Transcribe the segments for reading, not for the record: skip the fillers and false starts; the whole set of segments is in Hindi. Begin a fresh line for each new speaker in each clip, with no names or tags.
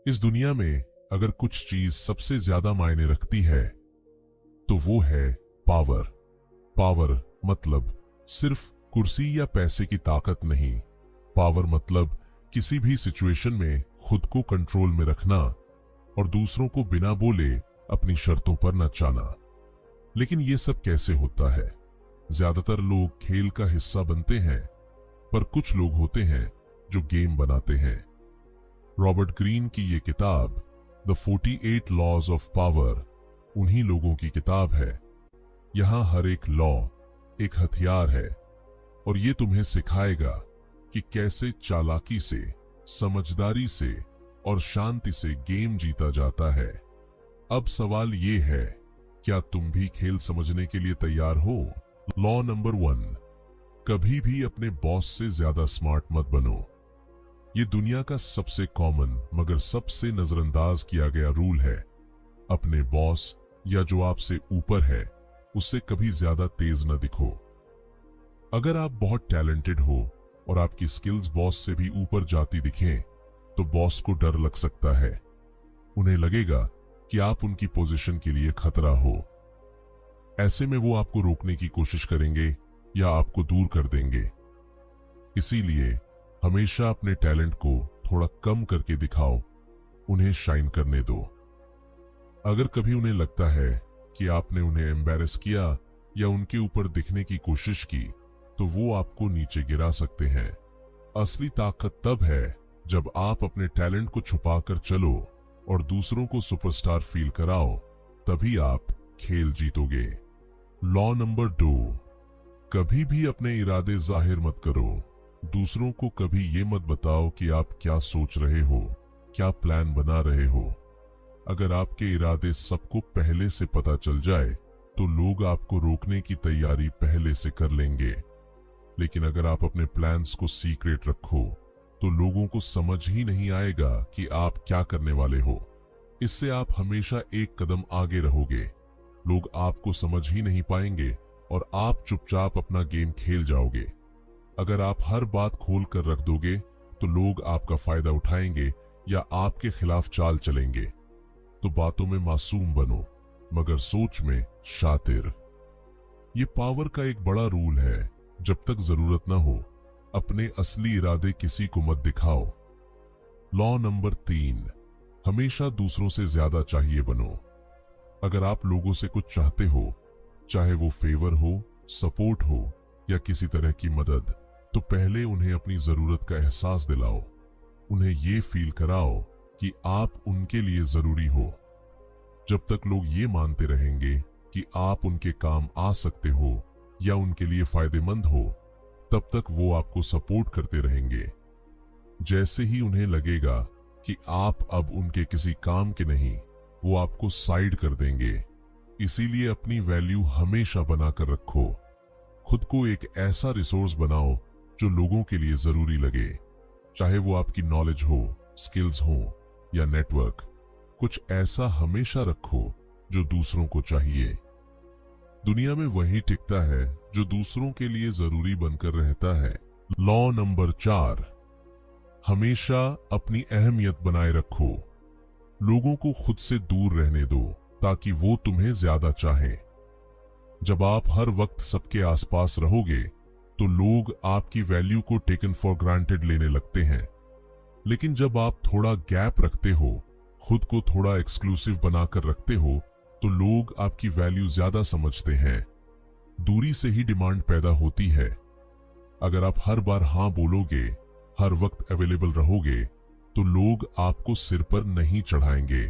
इस दुनिया में अगर कुछ चीज सबसे ज्यादा मायने रखती है तो वो है पावर। पावर मतलब सिर्फ कुर्सी या पैसे की ताकत नहीं। पावर मतलब किसी भी सिचुएशन में खुद को कंट्रोल में रखना और दूसरों को बिना बोले अपनी शर्तों पर नचाना। लेकिन ये सब कैसे होता है? ज्यादातर लोग खेल का हिस्सा बनते हैं, पर कुछ लोग होते हैं जो गेम बनाते हैं। रॉबर्ट ग्रीन की ये किताब द 48 लॉज ऑफ पावर उन्हीं लोगों की किताब है। यहां हर एक लॉ एक हथियार है और ये तुम्हें सिखाएगा कि कैसे चालाकी से, समझदारी से और शांति से गेम जीता जाता है। अब सवाल ये है, क्या तुम भी खेल समझने के लिए तैयार हो? लॉ नंबर 1, कभी भी अपने बॉस से ज्यादा स्मार्ट मत बनो। ये दुनिया का सबसे कॉमन मगर सबसे नजरअंदाज किया गया रूल है। अपने बॉस या जो आपसे ऊपर है उससे कभी ज्यादा तेज न दिखो। अगर आप बहुत टैलेंटेड हो और आपकी स्किल्स बॉस से भी ऊपर जाती दिखें तो बॉस को डर लग सकता है। उन्हें लगेगा कि आप उनकी पोजीशन के लिए खतरा हो। ऐसे में वो आपको रोकने की कोशिश करेंगे या आपको दूर कर देंगे। इसीलिए हमेशा अपने टैलेंट को थोड़ा कम करके दिखाओ, उन्हें शाइन करने दो। अगर कभी उन्हें लगता है कि आपने उन्हें एम्बैरेस किया या उनके ऊपर दिखने की कोशिश की तो वो आपको नीचे गिरा सकते हैं। असली ताकत तब है जब आप अपने टैलेंट को छुपाकर चलो और दूसरों को सुपरस्टार फील कराओ, तभी आप खेल जीतोगे। लॉ नंबर 2, कभी भी अपने इरादे जाहिर मत करो। दूसरों को कभी ये मत बताओ कि आप क्या सोच रहे हो, क्या प्लान बना रहे हो। अगर आपके इरादे सबको पहले से पता चल जाए तो लोग आपको रोकने की तैयारी पहले से कर लेंगे। लेकिन अगर आप अपने प्लान्स को सीक्रेट रखो तो लोगों को समझ ही नहीं आएगा कि आप क्या करने वाले हो। इससे आप हमेशा एक कदम आगे रहोगे। लोग आपको समझ ही नहीं पाएंगे और आप चुपचाप अपना गेम खेल जाओगे। अगर आप हर बात खोल कर रख दोगे तो लोग आपका फायदा उठाएंगे या आपके खिलाफ चाल चलेंगे। तो बातों में मासूम बनो मगर सोच में शातिर। ये पावर का एक बड़ा रूल है, जब तक जरूरत न हो अपने असली इरादे किसी को मत दिखाओ। लॉ नंबर 3, हमेशा दूसरों से ज्यादा चाहिए बनो। अगर आप लोगों से कुछ चाहते हो, चाहे वो फेवर हो, सपोर्ट हो या किसी तरह की मदद, तो पहले उन्हें अपनी जरूरत का एहसास दिलाओ। उन्हें ये फील कराओ कि आप उनके लिए जरूरी हो। जब तक लोग ये मानते रहेंगे कि आप उनके काम आ सकते हो या उनके लिए फायदेमंद हो, तब तक वो आपको सपोर्ट करते रहेंगे। जैसे ही उन्हें लगेगा कि आप अब उनके किसी काम के नहीं, वो आपको साइड कर देंगे। इसीलिए अपनी वैल्यू हमेशा बनाकर रखो। खुद को एक ऐसा रिसोर्स बनाओ जो लोगों के लिए जरूरी लगे, चाहे वो आपकी नॉलेज हो, स्किल्स हो या नेटवर्क। कुछ ऐसा हमेशा रखो जो दूसरों को चाहिए। दुनिया में वही टिकता है जो दूसरों के लिए जरूरी बनकर रहता है। लॉ नंबर 4, हमेशा अपनी अहमियत बनाए रखो। लोगों को खुद से दूर रहने दो ताकि वो तुम्हें ज्यादा चाहें। जब आप हर वक्त सबके आसपास रहोगे तो लोग आपकी वैल्यू को टेकन फॉर ग्रांटेड लेने लगते हैं। लेकिन जब आप थोड़ा गैप रखते हो, खुद को थोड़ा एक्सक्लूसिव बनाकर रखते हो, तो लोग आपकी वैल्यू ज्यादा समझते हैं। दूरी से ही डिमांड पैदा होती है। अगर आप हर बार हाँ बोलोगे, हर वक्त अवेलेबल रहोगे, तो लोग आपको सिर पर नहीं चढ़ाएंगे।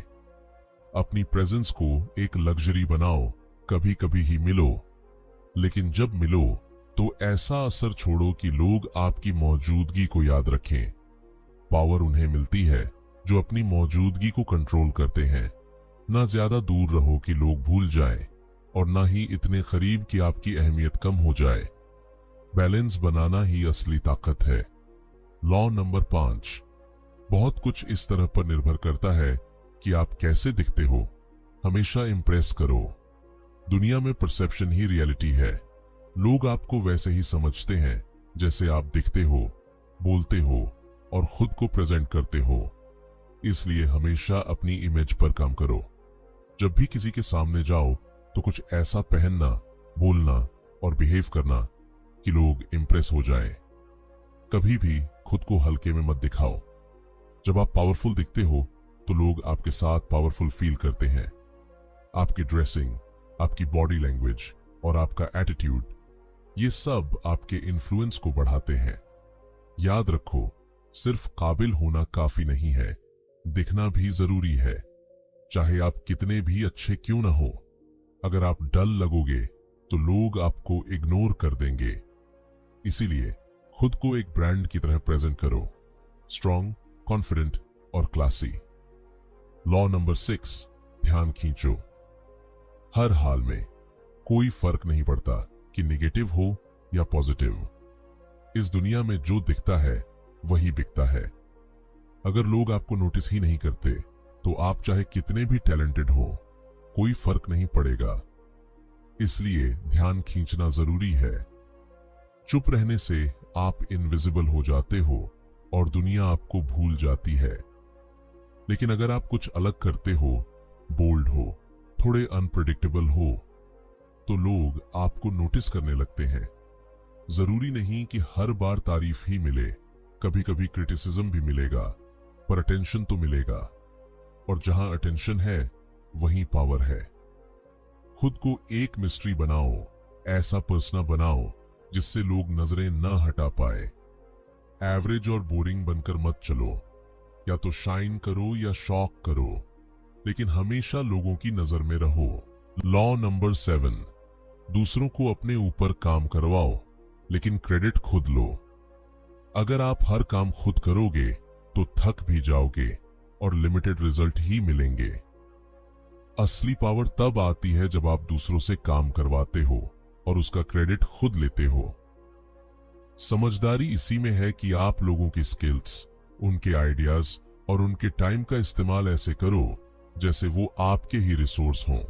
अपनी प्रेजेंस को एक लग्जरी बनाओ। कभी कभी ही मिलो, लेकिन जब मिलो तो ऐसा असर छोड़ो कि लोग आपकी मौजूदगी को याद रखें। पावर उन्हें मिलती है जो अपनी मौजूदगी को कंट्रोल करते हैं। ना ज्यादा दूर रहो कि लोग भूल जाएं, और ना ही इतने करीब कि आपकी अहमियत कम हो जाए। बैलेंस बनाना ही असली ताकत है। लॉ नंबर 5, बहुत कुछ इस तरह पर निर्भर करता है कि आप कैसे दिखते हो। हमेशा इंप्रेस करो। दुनिया में परसेप्शन ही रियलिटी है। लोग आपको वैसे ही समझते हैं जैसे आप दिखते हो, बोलते हो और खुद को प्रेजेंट करते हो। इसलिए हमेशा अपनी इमेज पर काम करो। जब भी किसी के सामने जाओ तो कुछ ऐसा पहनना, बोलना और बिहेव करना कि लोग इंप्रेस हो जाएं। कभी भी खुद को हल्के में मत दिखाओ। जब आप पावरफुल दिखते हो तो लोग आपके साथ पावरफुल फील करते हैं। आपकी ड्रेसिंग, आपकी बॉडी लैंग्वेज और आपका एटीट्यूड, ये सब आपके इन्फ्लुएंस को बढ़ाते हैं। याद रखो, सिर्फ काबिल होना काफी नहीं है, दिखना भी जरूरी है। चाहे आप कितने भी अच्छे क्यों ना हो, अगर आप डल लगोगे तो लोग आपको इग्नोर कर देंगे। इसीलिए खुद को एक ब्रांड की तरह प्रेजेंट करो, स्ट्रॉन्ग, कॉन्फिडेंट और क्लासी। लॉ नंबर 6, ध्यान खींचो। हर हाल में कोई फर्क नहीं पड़ता कि नेगेटिव हो या पॉजिटिव। इस दुनिया में जो दिखता है वही बिकता है। अगर लोग आपको नोटिस ही नहीं करते तो आप चाहे कितने भी टैलेंटेड हो, कोई फर्क नहीं पड़ेगा। इसलिए ध्यान खींचना जरूरी है। चुप रहने से आप इनविजिबल हो जाते हो और दुनिया आपको भूल जाती है। लेकिन अगर आप कुछ अलग करते हो, बोल्ड हो, थोड़े अनप्रेडिक्टेबल हो, तो लोग आपको नोटिस करने लगते हैं। जरूरी नहीं कि हर बार तारीफ ही मिले, कभी कभी क्रिटिसिज्म भी मिलेगा, पर अटेंशन तो मिलेगा। और जहां अटेंशन है वहीं पावर है। खुद को एक मिस्ट्री बनाओ, ऐसा पर्सना बनाओ जिससे लोग नजरें न हटा पाए। एवरेज और बोरिंग बनकर मत चलो। या तो शाइन करो या शॉक करो, लेकिन हमेशा लोगों की नजर में रहो। लॉ नंबर 7, दूसरों को अपने ऊपर काम करवाओ, लेकिन क्रेडिट खुद लो। अगर आप हर काम खुद करोगे तो थक भी जाओगे और लिमिटेड रिजल्ट ही मिलेंगे। असली पावर तब आती है जब आप दूसरों से काम करवाते हो और उसका क्रेडिट खुद लेते हो। समझदारी इसी में है कि आप लोगों की स्किल्स, उनके आइडियाज और उनके टाइम का इस्तेमाल ऐसे करो जैसे वो आपके ही रिसोर्स हों।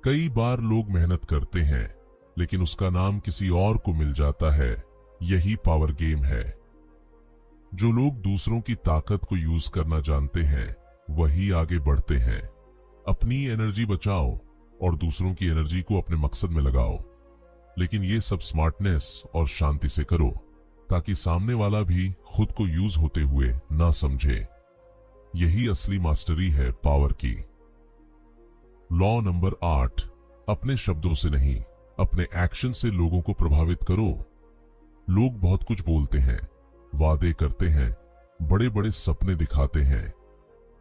कई बार लोग मेहनत करते हैं लेकिन उसका नाम किसी और को मिल जाता है। यही पावर गेम है। जो लोग दूसरों की ताकत को यूज करना जानते हैं वही आगे बढ़ते हैं। अपनी एनर्जी बचाओ और दूसरों की एनर्जी को अपने मकसद में लगाओ, लेकिन ये सब स्मार्टनेस और शांति से करो ताकि सामने वाला भी खुद को यूज होते हुए ना समझे। यही असली मास्टरी है पावर की। लॉ नंबर 8, अपने शब्दों से नहीं, अपने एक्शन से लोगों को प्रभावित करो। लोग बहुत कुछ बोलते हैं, वादे करते हैं, बड़े बड़े सपने दिखाते हैं,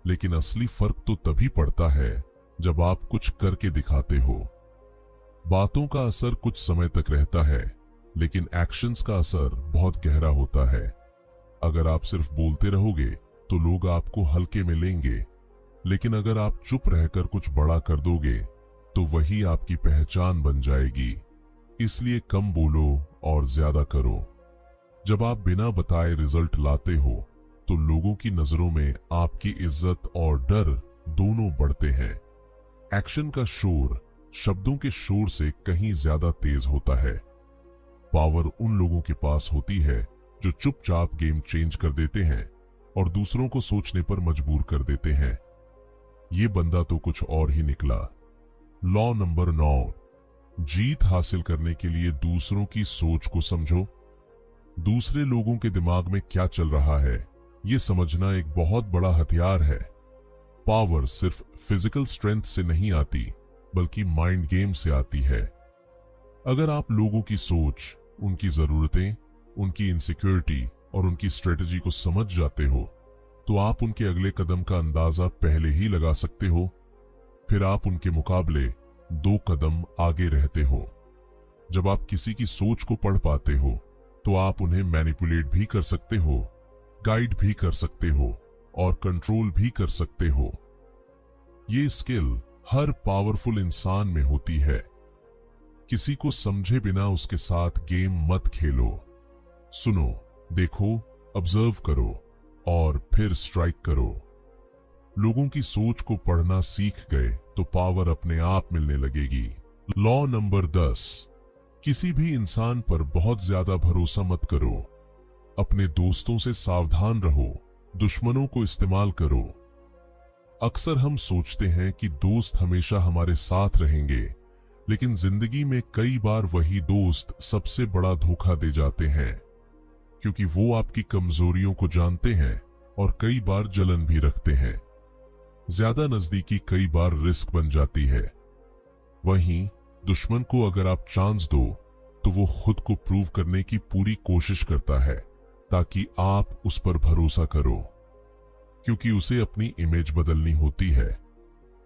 लेकिन असली फर्क तो तभी पड़ता है जब आप कुछ करके दिखाते हो। बातों का असर कुछ समय तक रहता है, लेकिन एक्शंस का असर बहुत गहरा होता है। अगर आप सिर्फ बोलते रहोगे तो लोग आपको हल्के में लेंगे, लेकिन अगर आप चुप रहकर कुछ बड़ा कर दोगे तो वही आपकी पहचान बन जाएगी। इसलिए कम बोलो और ज्यादा करो। जब आप बिना बताए रिजल्ट लाते हो तो लोगों की नजरों में आपकी इज्जत और डर दोनों बढ़ते हैं। एक्शन का शोर शब्दों के शोर से कहीं ज्यादा तेज होता है। पावर उन लोगों के पास होती है जो चुपचाप गेम चेंज कर देते हैं और दूसरों को सोचने पर मजबूर कर देते हैं। ये बंदा तो कुछ और ही निकला। लॉ नंबर 9, जीत हासिल करने के लिए दूसरों की सोच को समझो। दूसरे लोगों के दिमाग में क्या चल रहा है ये समझना एक बहुत बड़ा हथियार है। पावर सिर्फ फिजिकल स्ट्रेंथ से नहीं आती, बल्कि माइंड गेम से आती है। अगर आप लोगों की सोच, उनकी जरूरतें, उनकी इनसिक्योरिटी और उनकी स्ट्रेटजी को समझ जाते हो तो आप उनके अगले कदम का अंदाजा पहले ही लगा सकते हो। फिर आप उनके मुकाबले 2 कदम आगे रहते हो। जब आप किसी की सोच को पढ़ पाते हो तो आप उन्हें मैनिपुलेट भी कर सकते हो, गाइड भी कर सकते हो और कंट्रोल भी कर सकते हो। ये स्किल हर पावरफुल इंसान में होती है। किसी को समझे बिना उसके साथ गेम मत खेलो। सुनो, देखो, ऑब्जर्व करो और फिर स्ट्राइक करो। लोगों की सोच को पढ़ना सीख गए तो पावर अपने आप मिलने लगेगी। लॉ नंबर 10, किसी भी इंसान पर बहुत ज्यादा भरोसा मत करो। अपने दोस्तों से सावधान रहो, दुश्मनों को इस्तेमाल करो। अक्सर हम सोचते हैं कि दोस्त हमेशा हमारे साथ रहेंगे, लेकिन जिंदगी में कई बार वही दोस्त सबसे बड़ा धोखा दे जाते हैं, क्योंकि वो आपकी कमजोरियों को जानते हैं और कई बार जलन भी रखते हैं। ज्यादा नजदीकी कई बार रिस्क बन जाती है। वहीं दुश्मन को अगर आप चांस दो तो वो खुद को प्रूव करने की पूरी कोशिश करता है ताकि आप उस पर भरोसा करो, क्योंकि उसे अपनी इमेज बदलनी होती है।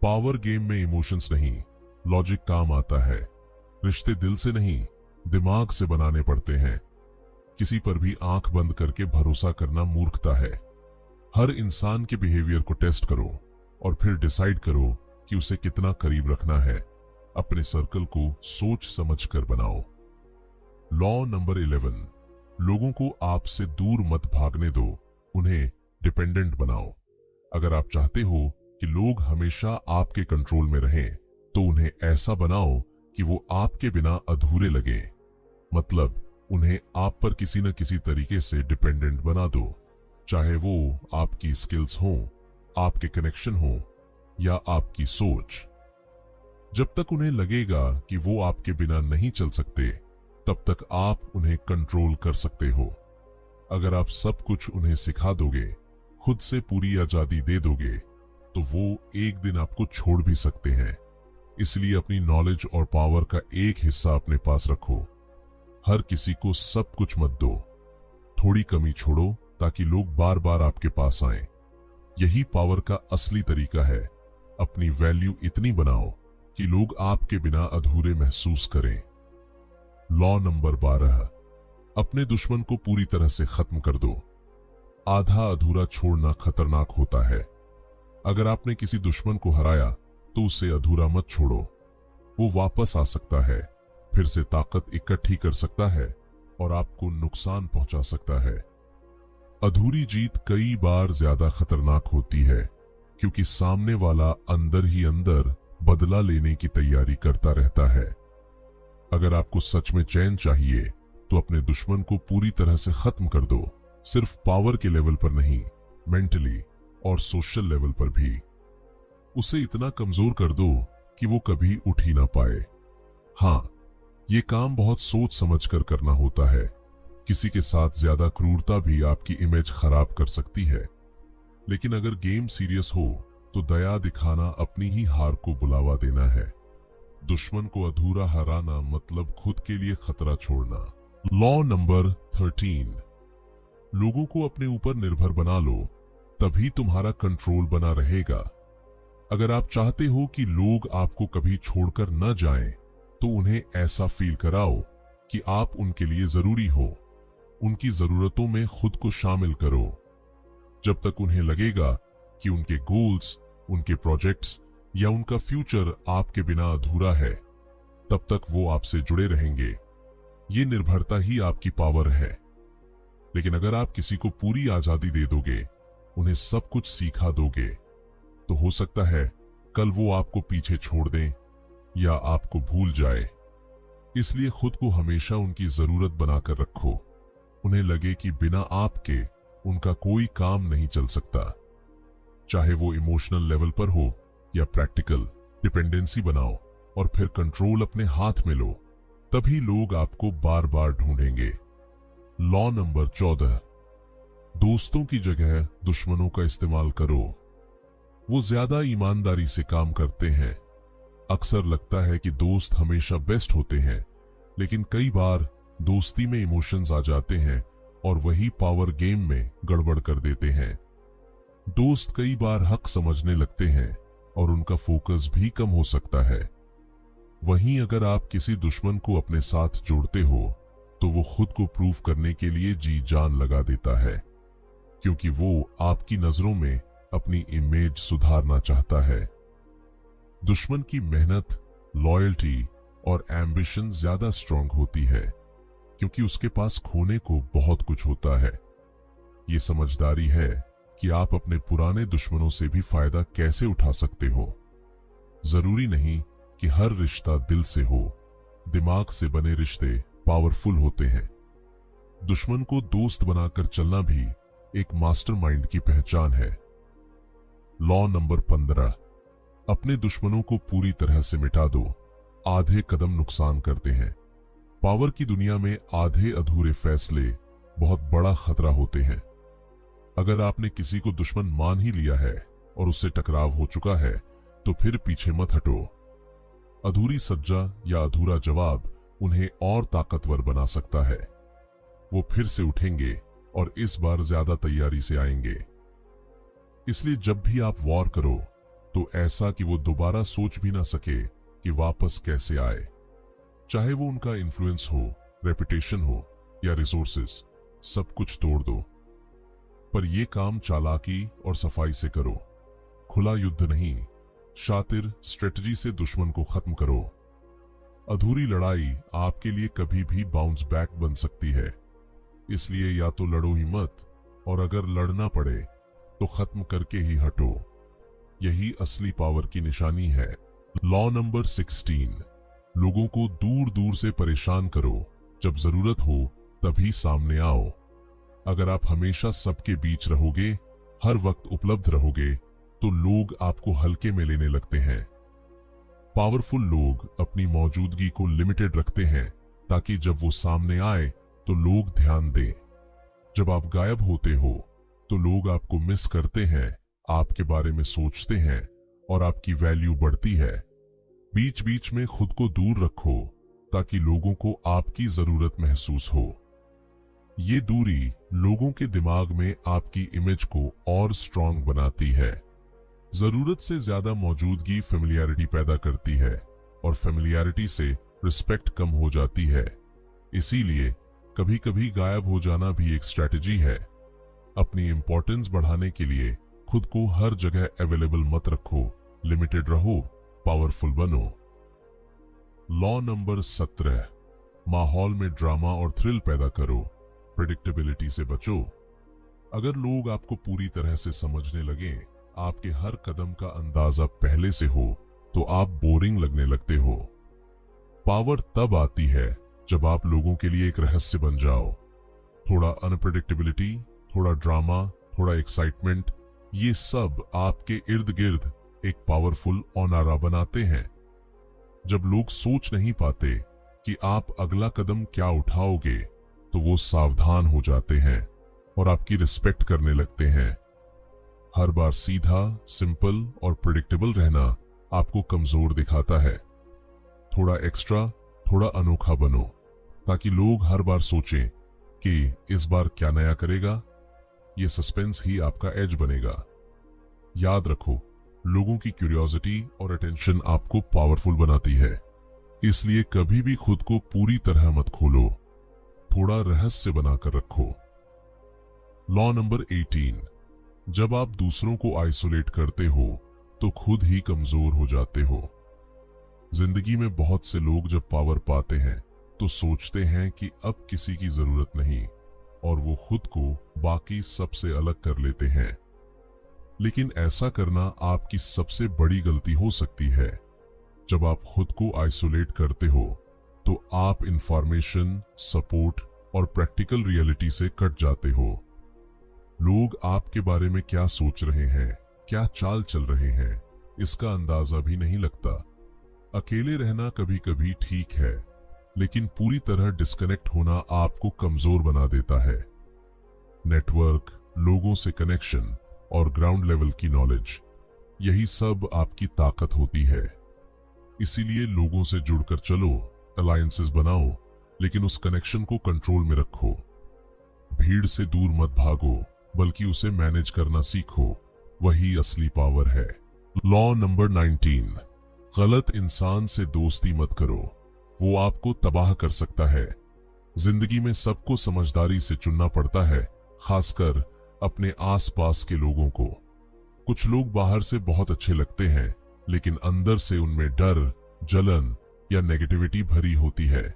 पावर गेम में इमोशंस नहीं, लॉजिक काम आता है। रिश्ते दिल से नहीं, दिमाग से बनाने पड़ते हैं। किसी पर भी आंख बंद करके भरोसा करना मूर्खता है। हर इंसान के बिहेवियर को टेस्ट करो और फिर डिसाइड करो कि उसे कितना करीब रखना है। अपने सर्कल को सोच समझ कर बनाओ। लॉ नंबर 11, लोगों को आपसे दूर मत भागने दो, उन्हें डिपेंडेंट बनाओ। अगर आप चाहते हो कि लोग हमेशा आपके कंट्रोल में रहें, तो उन्हें ऐसा बनाओ कि वो आपके बिना अधूरे लगे। मतलब उन्हें आप पर किसी न किसी तरीके से डिपेंडेंट बना दो, चाहे वो आपकी स्किल्स हों, आपके कनेक्शन हो या आपकी सोच। जब तक उन्हें लगेगा कि वो आपके बिना नहीं चल सकते, तब तक आप उन्हें कंट्रोल कर सकते हो। अगर आप सब कुछ उन्हें सिखा दोगे, खुद से पूरी आजादी दे दोगे, तो वो एक दिन आपको छोड़ भी सकते हैं। इसलिए अपनी नॉलेज और पावर का एक हिस्सा अपने पास रखो। हर किसी को सब कुछ मत दो, थोड़ी कमी छोड़ो ताकि लोग बार बार आपके पास आएं। यही पावर का असली तरीका है। अपनी वैल्यू इतनी बनाओ कि लोग आपके बिना अधूरे महसूस करें। लॉ नंबर 12, अपने दुश्मन को पूरी तरह से खत्म कर दो। आधा अधूरा छोड़ना खतरनाक होता है। अगर आपने किसी दुश्मन को हराया तो उसे अधूरा मत छोड़ो। वो वापस आ सकता है, फिर से ताकत इकट्ठी कर सकता है और आपको नुकसान पहुंचा सकता है। अधूरी जीत कई बार ज्यादा खतरनाक होती है, क्योंकि सामने वाला अंदर ही अंदर बदला लेने की तैयारी करता रहता है। अगर आपको सच में चैन चाहिए तो अपने दुश्मन को पूरी तरह से खत्म कर दो। सिर्फ पावर के लेवल पर नहीं, मेंटली और सोशल लेवल पर भी। उसे इतना कमजोर कर दो कि वो कभी उठ ही ना पाए। हाँ, ये काम बहुत सोच समझ कर करना होता है। किसी के साथ ज्यादा क्रूरता भी आपकी इमेज खराब कर सकती है। लेकिन अगर गेम सीरियस हो तो दया दिखाना अपनी ही हार को बुलावा देना है। दुश्मन को अधूरा हराना मतलब खुद के लिए खतरा छोड़ना। लॉ नंबर 13, लोगों को अपने ऊपर निर्भर बना लो, तभी तुम्हारा कंट्रोल बना रहेगा। अगर आप चाहते हो कि लोग आपको कभी छोड़कर न जाएं, तो उन्हें ऐसा फील कराओ कि आप उनके लिए जरूरी हो। उनकी जरूरतों में खुद को शामिल करो। जब तक उन्हें लगेगा कि उनके गोल्स, उनके प्रोजेक्ट्स या उनका फ्यूचर आपके बिना अधूरा है, तब तक वो आपसे जुड़े रहेंगे। ये निर्भरता ही आपकी पावर है। लेकिन अगर आप किसी को पूरी आजादी दे दोगे, उन्हें सब कुछ सिखा दोगे, तो हो सकता है कल वो आपको पीछे छोड़ दें या आपको भूल जाए। इसलिए खुद को हमेशा उनकी जरूरत बनाकर रखो। उन्हें लगे कि बिना आपके उनका कोई काम नहीं चल सकता। चाहे वो इमोशनल लेवल पर हो या प्रैक्टिकल, डिपेंडेंसी बनाओ और फिर कंट्रोल अपने हाथ में लो। तभी लोग आपको बार बार ढूंढेंगे। लॉ नंबर 14, दोस्तों की जगह दुश्मनों का इस्तेमाल करो। वो ज्यादा ईमानदारी से काम करते हैं। अक्सर लगता है कि दोस्त हमेशा बेस्ट होते हैं, लेकिन कई बार दोस्ती में इमोशंस आ जाते हैं और वही पावर गेम में गड़बड़ कर देते हैं। दोस्त कई बार हक समझने लगते हैं और उनका फोकस भी कम हो सकता है। वहीं अगर आप किसी दुश्मन को अपने साथ जोड़ते हो, तो वो खुद को प्रूव करने के लिए जी जान लगा देता है, क्योंकि वो आपकी नजरों में अपनी इमेज सुधारना चाहता है। दुश्मन की मेहनत, लॉयल्टी और एम्बिशन ज्यादा स्ट्रांग होती है, क्योंकि उसके पास खोने को बहुत कुछ होता है। ये समझदारी है कि आप अपने पुराने दुश्मनों से भी फायदा कैसे उठा सकते हो। जरूरी नहीं कि हर रिश्ता दिल से हो, दिमाग से बने रिश्ते पावरफुल होते हैं। दुश्मन को दोस्त बनाकर चलना भी एक मास्टरमाइंड की पहचान है। लॉ नंबर 15, अपने दुश्मनों को पूरी तरह से मिटा दो, आधे कदम नुकसान करते हैं। पावर की दुनिया में आधे अधूरे फैसले बहुत बड़ा खतरा होते हैं। अगर आपने किसी को दुश्मन मान ही लिया है और उससे टकराव हो चुका है तो फिर पीछे मत हटो। अधूरी सज्जा या अधूरा जवाब उन्हें और ताकतवर बना सकता है। वो फिर से उठेंगे और इस बार ज्यादा तैयारी से आएंगे। इसलिए जब भी आप वॉर करो तो ऐसा कि वो दोबारा सोच भी ना सके कि वापस कैसे आए। चाहे वो उनका इन्फ्लुएंस हो, रेपुटेशन हो या रिसोर्सेस, सब कुछ तोड़ दो। पर यह काम चालाकी और सफाई से करो, खुला युद्ध नहीं, शातिर स्ट्रेटजी से दुश्मन को खत्म करो। अधूरी लड़ाई आपके लिए कभी भी बाउंस बैक बन सकती है, इसलिए या तो लड़ो ही मत, और अगर लड़ना पड़े तो खत्म करके ही हटो। यही असली पावर की निशानी है। लॉ नंबर 16, लोगों को दूर दूर से परेशान करो, जब जरूरत हो तभी सामने आओ। अगर आप हमेशा सबके बीच रहोगे, हर वक्त उपलब्ध रहोगे, तो लोग आपको हल्के में लेने लगते हैं। पावरफुल लोग अपनी मौजूदगी को लिमिटेड रखते हैं ताकि जब वो सामने आए तो लोग ध्यान दें। जब आप गायब होते हो तो लोग आपको मिस करते हैं, आपके बारे में सोचते हैं और आपकी वैल्यू बढ़ती है। बीच बीच में खुद को दूर रखो ताकि लोगों को आपकी जरूरत महसूस हो। ये दूरी लोगों के दिमाग में आपकी इमेज को और स्ट्रांग बनाती है। जरूरत से ज्यादा मौजूदगी फेमिलियरिटी पैदा करती है और फेमिलियरिटी से रिस्पेक्ट कम हो जाती है। इसीलिए कभी कभी गायब हो जाना भी एक स्ट्रैटेजी है। अपनी इंपॉर्टेंस बढ़ाने के लिए खुद को हर जगह अवेलेबल मत रखो, लिमिटेड रहो, पावरफुल बनो। लॉ नंबर 17, माहौल में ड्रामा और थ्रिल पैदा करो, प्रेडिक्टेबिलिटी से बचो। अगर लोग आपको पूरी तरह से समझने लगे, आपके हर कदम का अंदाजा पहले से हो, तो आप बोरिंग लगने लगते हो। पावर तब आती है जब आप लोगों के लिए एक रहस्य बन जाओ। थोड़ा अनप्रेडिक्टेबिलिटी, थोड़ा ड्रामा, थोड़ा एक्साइटमेंट, ये सब आपके इर्द गिर्द एक पावरफुल ऑनारा बनाते हैं। जब लोग सोच नहीं पाते कि आप अगला कदम क्या उठाओगे, तो वो सावधान हो जाते हैं और आपकी रिस्पेक्ट करने लगते हैं। हर बार सीधा, सिंपल और प्रेडिक्टेबल रहना आपको कमजोर दिखाता है। थोड़ा एक्स्ट्रा, थोड़ा अनोखा बनो, ताकि लोग हर बार सोचें कि इस बार क्या नया करेगा। ये सस्पेंस ही आपका एज बनेगा। याद रखो, लोगों की क्यूरियोसिटी और अटेंशन आपको पावरफुल बनाती है। इसलिए कभी भी खुद को पूरी तरह मत खोलो, थोड़ा रहस्य बनाकर रखो। लॉ नंबर 18, जब आप दूसरों को आइसोलेट करते हो तो खुद ही कमजोर हो जाते हो। जिंदगी में बहुत से लोग जब पावर पाते हैं तो सोचते हैं कि अब किसी की जरूरत नहीं, और वो खुद को बाकी सबसे अलग कर लेते हैं। लेकिन ऐसा करना आपकी सबसे बड़ी गलती हो सकती है। जब आप खुद को आइसोलेट करते हो तो आप इंफॉर्मेशन, सपोर्ट और प्रैक्टिकल रियलिटी से कट जाते हो। लोग आपके बारे में क्या सोच रहे हैं, क्या चाल चल रहे हैं, इसका अंदाजा भी नहीं लगता। अकेले रहना कभी कभी ठीक है, लेकिन पूरी तरह डिस्कनेक्ट होना आपको कमजोर बना देता है। नेटवर्क, लोगों से कनेक्शन और ग्राउंड लेवल की नॉलेज, यही सब आपकी ताकत होती है। इसीलिए लोगों से जुड़कर चलो, अलायंसेस बनाओ, लेकिन उस कनेक्शन को कंट्रोल में रखो। भीड़ से दूर मत भागो, बल्कि उसे मैनेज करना सीखो, वही असली पावर है। लॉ नंबर 19, गलत इंसान से दोस्ती मत करो, वो आपको तबाह कर सकता है। जिंदगी में सबको समझदारी से चुनना पड़ता है, खासकर अपने आसपास के लोगों को। कुछ लोग बाहर से बहुत अच्छे लगते हैं, लेकिन अंदर से उनमें डर, जलन या नेगेटिविटी भरी होती है।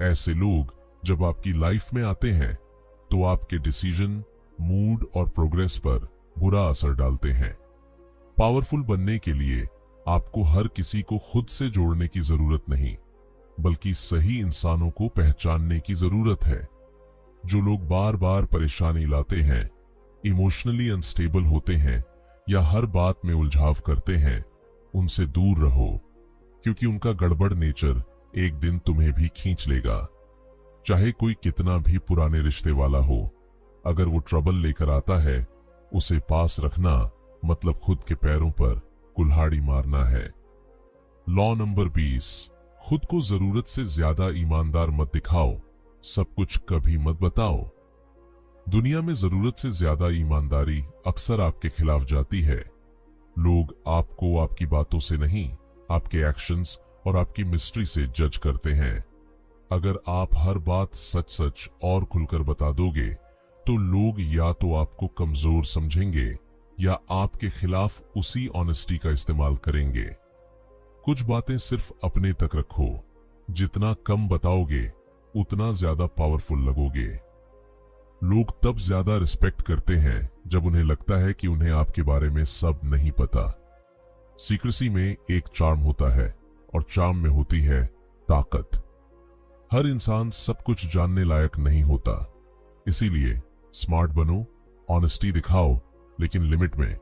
ऐसे लोग जब आपकी लाइफ में आते हैं तो आपके डिसीजन, मूड और प्रोग्रेस पर बुरा असर डालते हैं। पावरफुल बनने के लिए आपको हर किसी को खुद से जोड़ने की जरूरत नहीं, बल्कि सही इंसानों को पहचानने की जरूरत है। जो लोग बार बार परेशानी लाते हैं इमोशनली अनस्टेबल होते हैं या हर बात में उलझाव करते हैं, उनसे दूर रहो, क्योंकि उनका गड़बड़ नेचर एक दिन तुम्हें भी खींच लेगा। चाहे कोई कितना भी पुराने रिश्ते वाला हो, अगर वो ट्रबल लेकर आता है, उसे पास रखना मतलब खुद के पैरों पर कुल्हाड़ी मारना है। लॉ नंबर 20, खुद को जरूरत से ज्यादा ईमानदार मत दिखाओ, सब कुछ कभी मत बताओ। दुनिया में जरूरत से ज्यादा ईमानदारी अक्सर आपके खिलाफ जाती है। लोग आपको आपकी बातों से नहीं, आपके एक्शंस और आपकी मिस्ट्री से जज करते हैं। अगर आप हर बात सच सच और खुलकर बता दोगे तो लोग या तो आपको कमजोर समझेंगे या आपके खिलाफ उसी ऑनेस्टी का इस्तेमाल करेंगे। कुछ बातें सिर्फ अपने तक रखो, जितना कम बताओगे उतना ज्यादा पावरफुल लगोगे। लोग तब ज्यादा रिस्पेक्ट करते हैं जब उन्हें लगता है कि उन्हें आपके बारे में सब नहीं पता। सीक्रेसी में एक चार्म होता है और चार्म में होती है ताकत। हर इंसान सब कुछ जानने लायक नहीं होता, इसीलिए स्मार्ट बनो, ऑनेस्टी दिखाओ, लेकिन लिमिट में,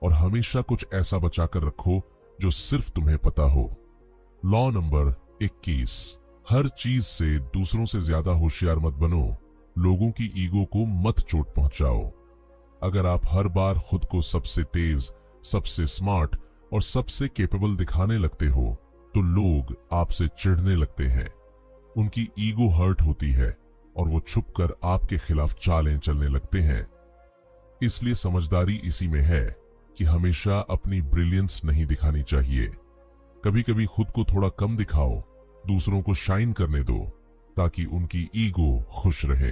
और हमेशा कुछ ऐसा बचाकर रखो जो सिर्फ तुम्हें पता हो। लॉ नंबर 21, हर चीज से दूसरों से ज्यादा होशियार मत बनो, लोगों की ईगो को मत चोट पहुंचाओ। अगर आप हर बार खुद को सबसे तेज, सबसे स्मार्ट और सबसे कैपेबल दिखाने लगते हो तो लोग आपसे चिढ़ने लगते हैं। उनकी ईगो हर्ट होती है और वो छुपकर आपके खिलाफ चालें चलने लगते हैं। इसलिए समझदारी इसी में है कि हमेशा अपनी ब्रिलियंस नहीं दिखानी चाहिए। कभी कभी खुद को थोड़ा कम दिखाओ, दूसरों को शाइन करने दो ताकि उनकी ईगो खुश रहे।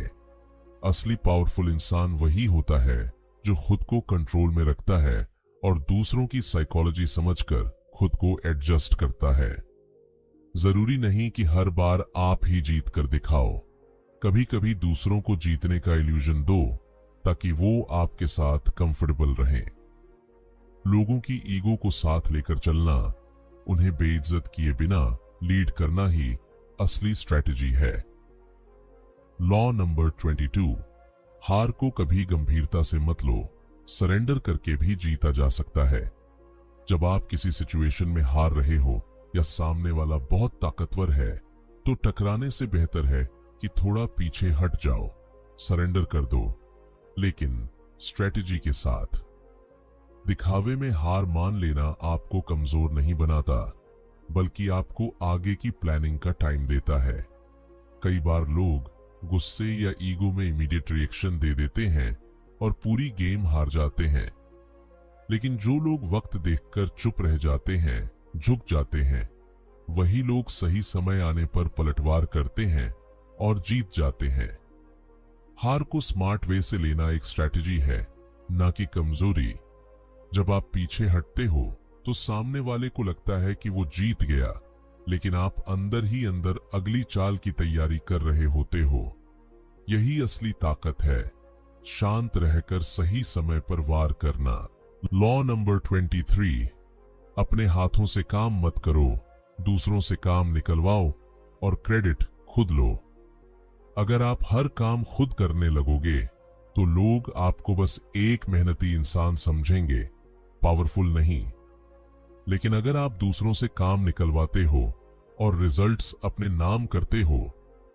असली पावरफुल इंसान वही होता है जो खुद को कंट्रोल में रखता है और दूसरों की साइकोलॉजी समझकर खुद को एडजस्ट करता है। जरूरी नहीं कि हर बार आप ही जीत कर दिखाओ, कभी कभी दूसरों को जीतने का इल्यूजन दो ताकि वो आपके साथ कंफर्टेबल रहें। लोगों की ईगो को साथ लेकर चलना, उन्हें बेइज्जत किए बिना लीड करना ही असली स्ट्रेटजी है। लॉ नंबर 22, हार को कभी गंभीरता से मत लो, सरेंडर करके भी जीता जा सकता है। जब आप किसी सिचुएशन में हार रहे हो या सामने वाला बहुत ताकतवर है तो टकराने से बेहतर है कि थोड़ा पीछे हट जाओ, सरेंडर कर दो, लेकिन स्ट्रेटजी के साथ। दिखावे में हार मान लेना आपको कमजोर नहीं बनाता, बल्कि आपको आगे की प्लानिंग का टाइम देता है। कई बार लोग गुस्से या ईगो में इमीडिएट रिएक्शन दे देते हैं और पूरी गेम हार जाते हैं। लेकिन जो लोग वक्त देखकर चुप रह जाते हैं, झुक जाते हैं, वही लोग सही समय आने पर पलटवार करते हैं और जीत जाते हैं। हार को स्मार्ट वे से लेना एक स्ट्रैटेजी है, ना कि कमजोरी। जब आप पीछे हटते हो तो सामने वाले को लगता है कि वो जीत गया, लेकिन आप अंदर ही अंदर अगली चाल की तैयारी कर रहे होते हो। यही असली ताकत है, शांत रहकर सही समय पर वार करना। लॉ नंबर 23, अपने हाथों से काम मत करो, दूसरों से काम निकलवाओ और क्रेडिट खुद लो। अगर आप हर काम खुद करने लगोगे तो लोग आपको बस एक मेहनती इंसान समझेंगे, पावरफुल नहीं। लेकिन अगर आप दूसरों से काम निकलवाते हो और रिजल्ट्स अपने नाम करते हो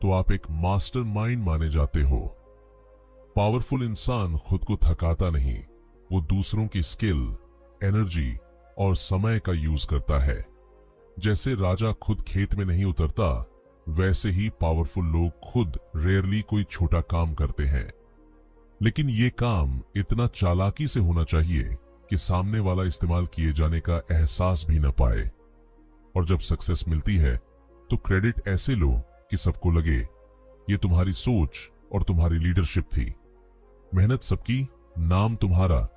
तो आप एक मास्टरमाइंड माने जाते हो। पावरफुल इंसान खुद को थकाता नहीं, वो दूसरों की स्किल, एनर्जी और समय का यूज करता है। जैसे राजा खुद खेत में नहीं उतरता, वैसे ही पावरफुल लोग खुद रेयरली कोई छोटा काम करते हैं। लेकिन ये काम इतना चालाकी से होना चाहिए कि सामने वाला इस्तेमाल किए जाने का एहसास भी न पाए। और जब सक्सेस मिलती है तो क्रेडिट ऐसे लो कि सबको लगे ये तुम्हारी सोच और तुम्हारी लीडरशिप थी। मेहनत सबकी, नाम तुम्हारा।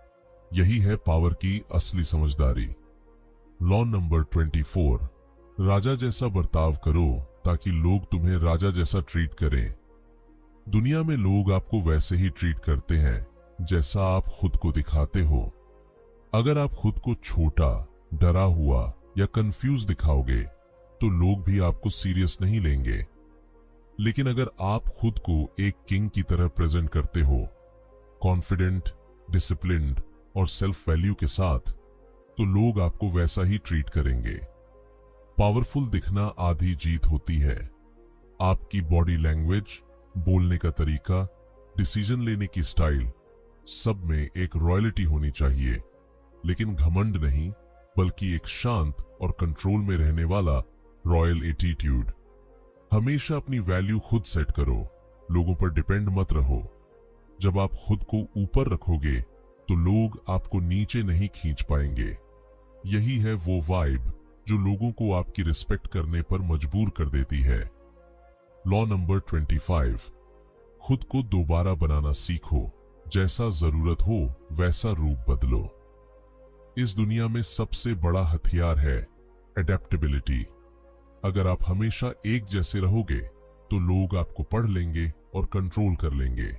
यही है पावर की असली समझदारी। लॉ नंबर 24, राजा जैसा बर्ताव करो ताकि लोग तुम्हें राजा जैसा ट्रीट करें। दुनिया में लोग आपको वैसे ही ट्रीट करते हैं जैसा आप खुद को दिखाते हो। अगर आप खुद को छोटा, डरा हुआ या कंफ्यूज दिखाओगे तो लोग भी आपको सीरियस नहीं लेंगे। लेकिन अगर आप खुद को एक किंग की तरह प्रेजेंट करते हो, कॉन्फिडेंट, डिसिप्लिन्ड और सेल्फ वैल्यू के साथ, तो लोग आपको वैसा ही ट्रीट करेंगे। पावरफुल दिखना आधी जीत होती है। आपकी बॉडी लैंग्वेज, बोलने का तरीका, डिसीजन लेने की स्टाइल, सब में एक रॉयल्टी होनी चाहिए, लेकिन घमंड नहीं, बल्कि एक शांत और कंट्रोल में रहने वाला रॉयल एटीट्यूड। हमेशा अपनी वैल्यू खुद सेट करो, लोगों पर डिपेंड मत रहो। जब आप खुद को ऊपर रखोगे तो लोग आपको नीचे नहीं खींच पाएंगे। यही है वो वाइब जो लोगों को आपकी रिस्पेक्ट करने पर मजबूर कर देती है। लॉ नंबर 25, खुद को दोबारा बनाना सीखो। जैसा जरूरत हो वैसा रूप बदलो। इस दुनिया में सबसे बड़ा हथियार है एडेप्टेबिलिटी। अगर आप हमेशा एक जैसे रहोगे तो लोग आपको पढ़ लेंगे और कंट्रोल कर लेंगे।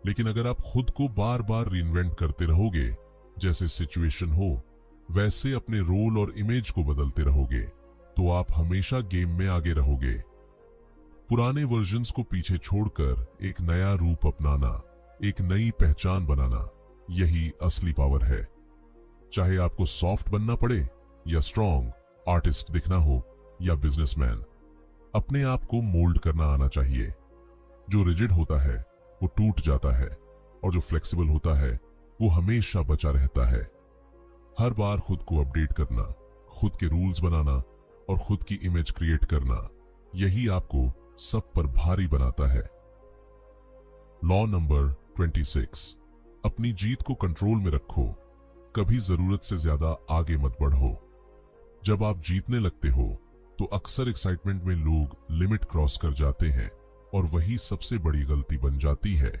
लेकिन अगर आप खुद को बार बार रीइन्वेंट करते रहोगे, जैसे सिचुएशन हो वैसे अपने रोल और इमेज को बदलते रहोगे, तो आप हमेशा गेम में आगे रहोगे। पुराने वर्जन्स को पीछे छोड़कर एक नया रूप अपनाना, एक नई पहचान बनाना, यही असली पावर है। चाहे आपको सॉफ्ट बनना पड़े या स्ट्रॉन्ग, आर्टिस्ट दिखना हो या बिजनेसमैन, अपने आप को मोल्ड करना आना चाहिए। जो रिजिड होता है वो टूट जाता है, और जो फ्लेक्सिबल होता है वो हमेशा बचा रहता है। हर बार खुद को अपडेट करना, खुद के रूल्स बनाना और खुद की इमेज क्रिएट करना, यही आपको सब पर भारी बनाता है। लॉ नंबर 26, अपनी जीत को कंट्रोल में रखो। कभी जरूरत से ज्यादा आगे मत बढ़ो। जब आप जीतने लगते हो तो अक्सर एक्साइटमेंट में लोग लिमिट क्रॉस कर जाते हैं, और वही सबसे बड़ी गलती बन जाती है।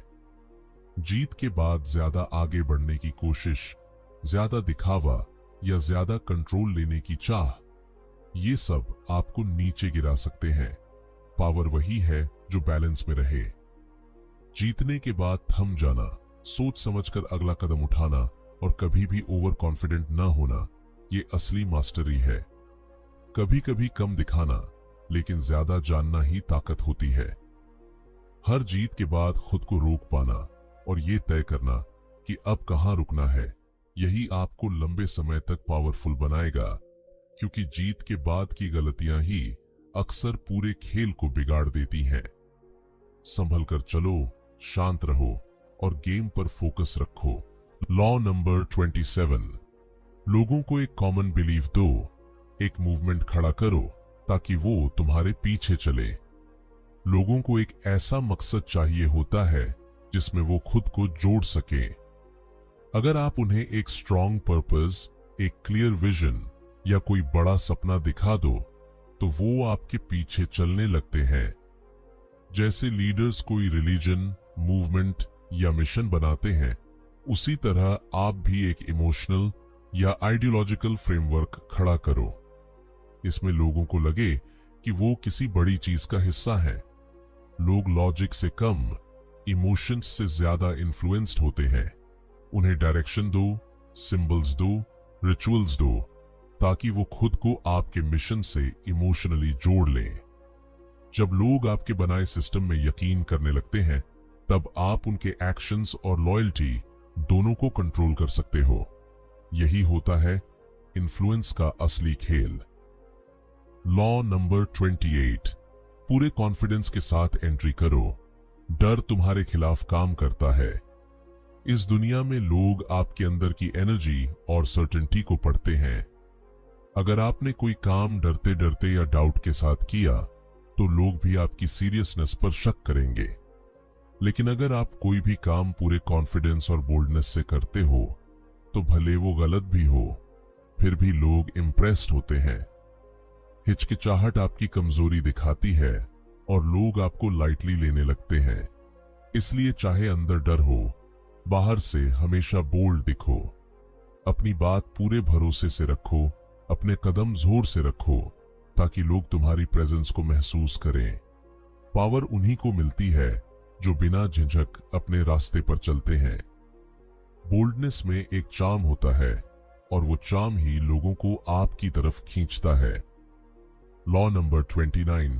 जीत के बाद ज्यादा आगे बढ़ने की कोशिश, ज्यादा दिखावा या ज्यादा कंट्रोल लेने की चाह, ये सब आपको नीचे गिरा सकते हैं। पावर वही है जो बैलेंस में रहे। जीतने के बाद थम जाना, सोच समझकर अगला कदम उठाना और कभी भी ओवर कॉन्फिडेंट न होना, ये असली मास्टरी है। कभी कभी कम दिखाना, लेकिन ज्यादा जानना ही ताकत होती है। हर जीत के बाद खुद को रोक पाना और ये तय करना कि अब कहां रुकना है, यही आपको लंबे समय तक पावरफुल बनाएगा। क्योंकि जीत के बाद की गलतियां ही अक्सर पूरे खेल को बिगाड़ देती हैं। संभल कर चलो, शांत रहो और गेम पर फोकस रखो। लॉ नंबर 27, लोगों को एक कॉमन बिलीफ दो। एक मूवमेंट खड़ा करो ताकि वो तुम्हारे पीछे चले। लोगों को एक ऐसा मकसद चाहिए होता है जिसमें वो खुद को जोड़ सके। अगर आप उन्हें एक स्ट्रॉन्ग पर्पस, एक क्लियर विजन या कोई बड़ा सपना दिखा दो, तो वो आपके पीछे चलने लगते हैं। जैसे लीडर्स कोई रिलीजन, मूवमेंट या मिशन बनाते हैं, उसी तरह आप भी एक इमोशनल या आइडियोलॉजिकल फ्रेमवर्क खड़ा करो। इसमें लोगों को लगे कि वो किसी बड़ी चीज का हिस्सा है। लोग लॉजिक से कम, इमोशंस से ज्यादा इन्फ्लुएंस्ड होते हैं। उन्हें डायरेक्शन दो, सिंबल्स दो, रिचुअल्स दो, ताकि वो खुद को आपके मिशन से इमोशनली जोड़ लें। जब लोग आपके बनाए सिस्टम में यकीन करने लगते हैं, तब आप उनके एक्शंस और लॉयल्टी दोनों को कंट्रोल कर सकते हो। यही होता है इन्फ्लुएंस का असली खेल। लॉ नंबर 28, पूरे कॉन्फिडेंस के साथ एंट्री करो। डर तुम्हारे खिलाफ काम करता है। इस दुनिया में लोग आपके अंदर की एनर्जी और सर्टेनिटी को पढ़ते हैं। अगर आपने कोई काम डरते डरते या डाउट के साथ किया, तो लोग भी आपकी सीरियसनेस पर शक करेंगे। लेकिन अगर आप कोई भी काम पूरे कॉन्फिडेंस और बोल्डनेस से करते हो, तो भले वो गलत भी हो, फिर भी लोग इम्प्रेस्ड होते हैं। हिचकिचाहट आपकी कमजोरी दिखाती है और लोग आपको लाइटली लेने लगते हैं। इसलिए चाहे अंदर डर हो, बाहर से हमेशा बोल्ड दिखो। अपनी बात पूरे भरोसे से रखो, अपने कदम जोर से रखो, ताकि लोग तुम्हारी प्रेजेंस को महसूस करें। पावर उन्हीं को मिलती है जो बिना झिझक अपने रास्ते पर चलते हैं। बोल्डनेस में एक चार्म होता है, और वो चार्म ही लोगों को आपकी तरफ खींचता है। लॉ नंबर 29,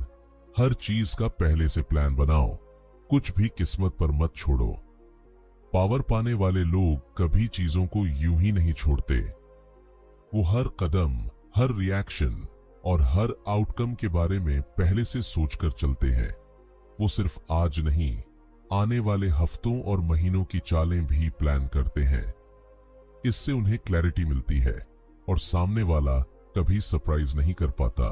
हर चीज का पहले से प्लान बनाओ। कुछ भी किस्मत पर मत छोड़ो। पावर पाने वाले लोग कभी चीजों को यूं ही नहीं छोड़ते। वो हर कदम, हर रिएक्शन और हर आउटकम के बारे में पहले से सोचकर चलते हैं। वो सिर्फ आज नहीं, आने वाले हफ्तों और महीनों की चालें भी प्लान करते हैं। इससे उन्हें क्लैरिटी मिलती है और सामने वाला कभी सरप्राइज नहीं कर पाता।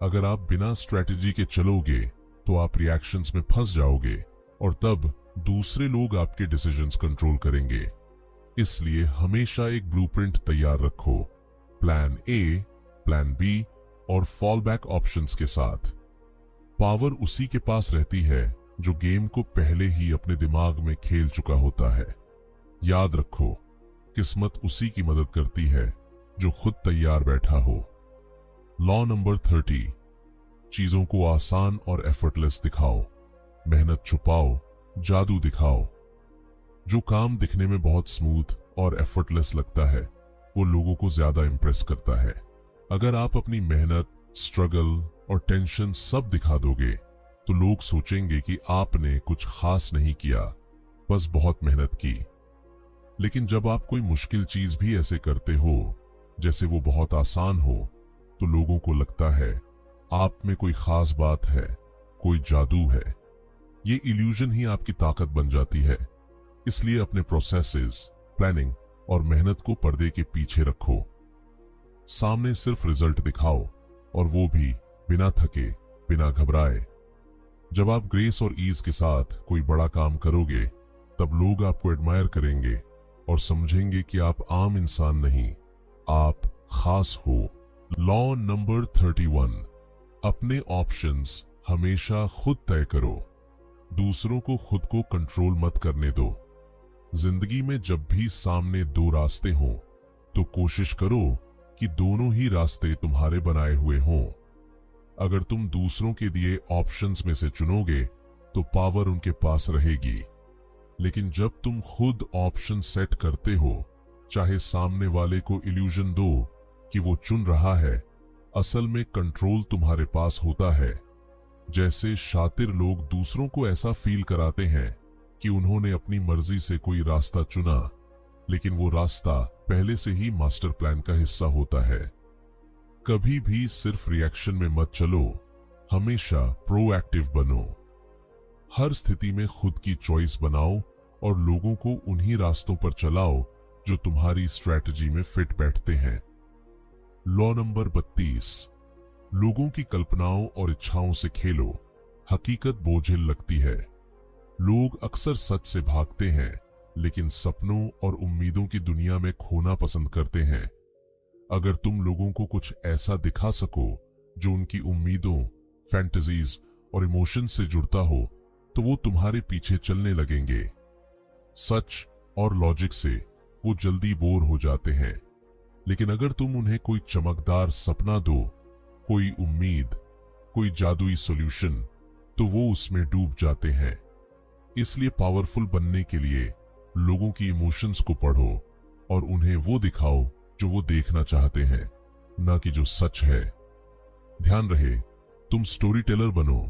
अगर आप बिना स्ट्रैटेजी के चलोगे तो आप रिएक्शंस में फंस जाओगे और तब दूसरे लोग आपके डिसीजंस कंट्रोल करेंगे। इसलिए हमेशा एक ब्लूप्रिंट तैयार रखो, प्लान ए, प्लान बी और फॉल बैक ऑप्शंस के साथ। पावर उसी के पास रहती है जो गेम को पहले ही अपने दिमाग में खेल चुका होता है। याद रखो, किस्मत उसी की मदद करती है जो खुद तैयार बैठा हो। लॉ नंबर 30, चीजों को आसान और एफर्टलेस दिखाओ, मेहनत छुपाओ, जादू दिखाओ। जो काम दिखने में बहुत स्मूथ और एफर्टलेस लगता है वो लोगों को ज्यादा इंप्रेस करता है। अगर आप अपनी मेहनत, स्ट्रगल और टेंशन सब दिखा दोगे तो लोग सोचेंगे कि आपने कुछ खास नहीं किया, बस बहुत मेहनत की। लेकिन जब आप कोई मुश्किल चीज भी ऐसे करते हो जैसे वो बहुत आसान हो तो लोगों को लगता है आप में कोई खास बात है, कोई जादू है। ये इल्यूजन ही आपकी ताकत बन जाती है। इसलिए अपने प्रोसेसेस, प्लानिंग और मेहनत को पर्दे के पीछे रखो। सामने सिर्फ रिजल्ट दिखाओ और वो भी बिना थके, बिना घबराए। जब आप ग्रेस और ईज के साथ कोई बड़ा काम करोगे तब लोग आपको एडमायर करेंगे और समझेंगे कि आप आम इंसान नहीं, आप खास हो। लॉ नंबर 31, अपने ऑप्शंस हमेशा खुद तय करो, दूसरों को खुद को कंट्रोल मत करने दो। जिंदगी में जब भी सामने दो रास्ते हों तो कोशिश करो कि दोनों ही रास्ते तुम्हारे बनाए हुए हों। अगर तुम दूसरों के दिए ऑप्शंस में से चुनोगे तो पावर उनके पास रहेगी। लेकिन जब तुम खुद ऑप्शन सेट करते हो, चाहे सामने वाले को इल्यूजन दो कि वो चुन रहा है, असल में कंट्रोल तुम्हारे पास होता है। जैसे शातिर लोग दूसरों को ऐसा फील कराते हैं कि उन्होंने अपनी मर्जी से कोई रास्ता चुना, लेकिन वो रास्ता पहले से ही मास्टर प्लान का हिस्सा होता है। कभी भी सिर्फ रिएक्शन में मत चलो, हमेशा प्रोएक्टिव बनो। हर स्थिति में खुद की चॉइस बनाओ और लोगों को उन्हीं रास्तों पर चलाओ जो तुम्हारी स्ट्रैटेजी में फिट बैठते हैं। लॉ नंबर 32, लोगों की कल्पनाओं और इच्छाओं से खेलो, हकीकत बोझिल लगती है। लोग अक्सर सच से भागते हैं लेकिन सपनों और उम्मीदों की दुनिया में खोना पसंद करते हैं। अगर तुम लोगों को कुछ ऐसा दिखा सको जो उनकी उम्मीदों, फैंटेसीज और इमोशन से जुड़ता हो तो वो तुम्हारे पीछे चलने लगेंगे। सच और लॉजिक से वो जल्दी बोर हो जाते हैं, लेकिन अगर तुम उन्हें कोई चमकदार सपना दो, कोई उम्मीद, कोई जादुई सॉल्यूशन, तो वो उसमें डूब जाते हैं। इसलिए पावरफुल बनने के लिए लोगों की इमोशंस को पढ़ो और उन्हें वो दिखाओ जो वो देखना चाहते हैं, ना कि जो सच है। ध्यान रहे, तुम स्टोरी टेलर बनो,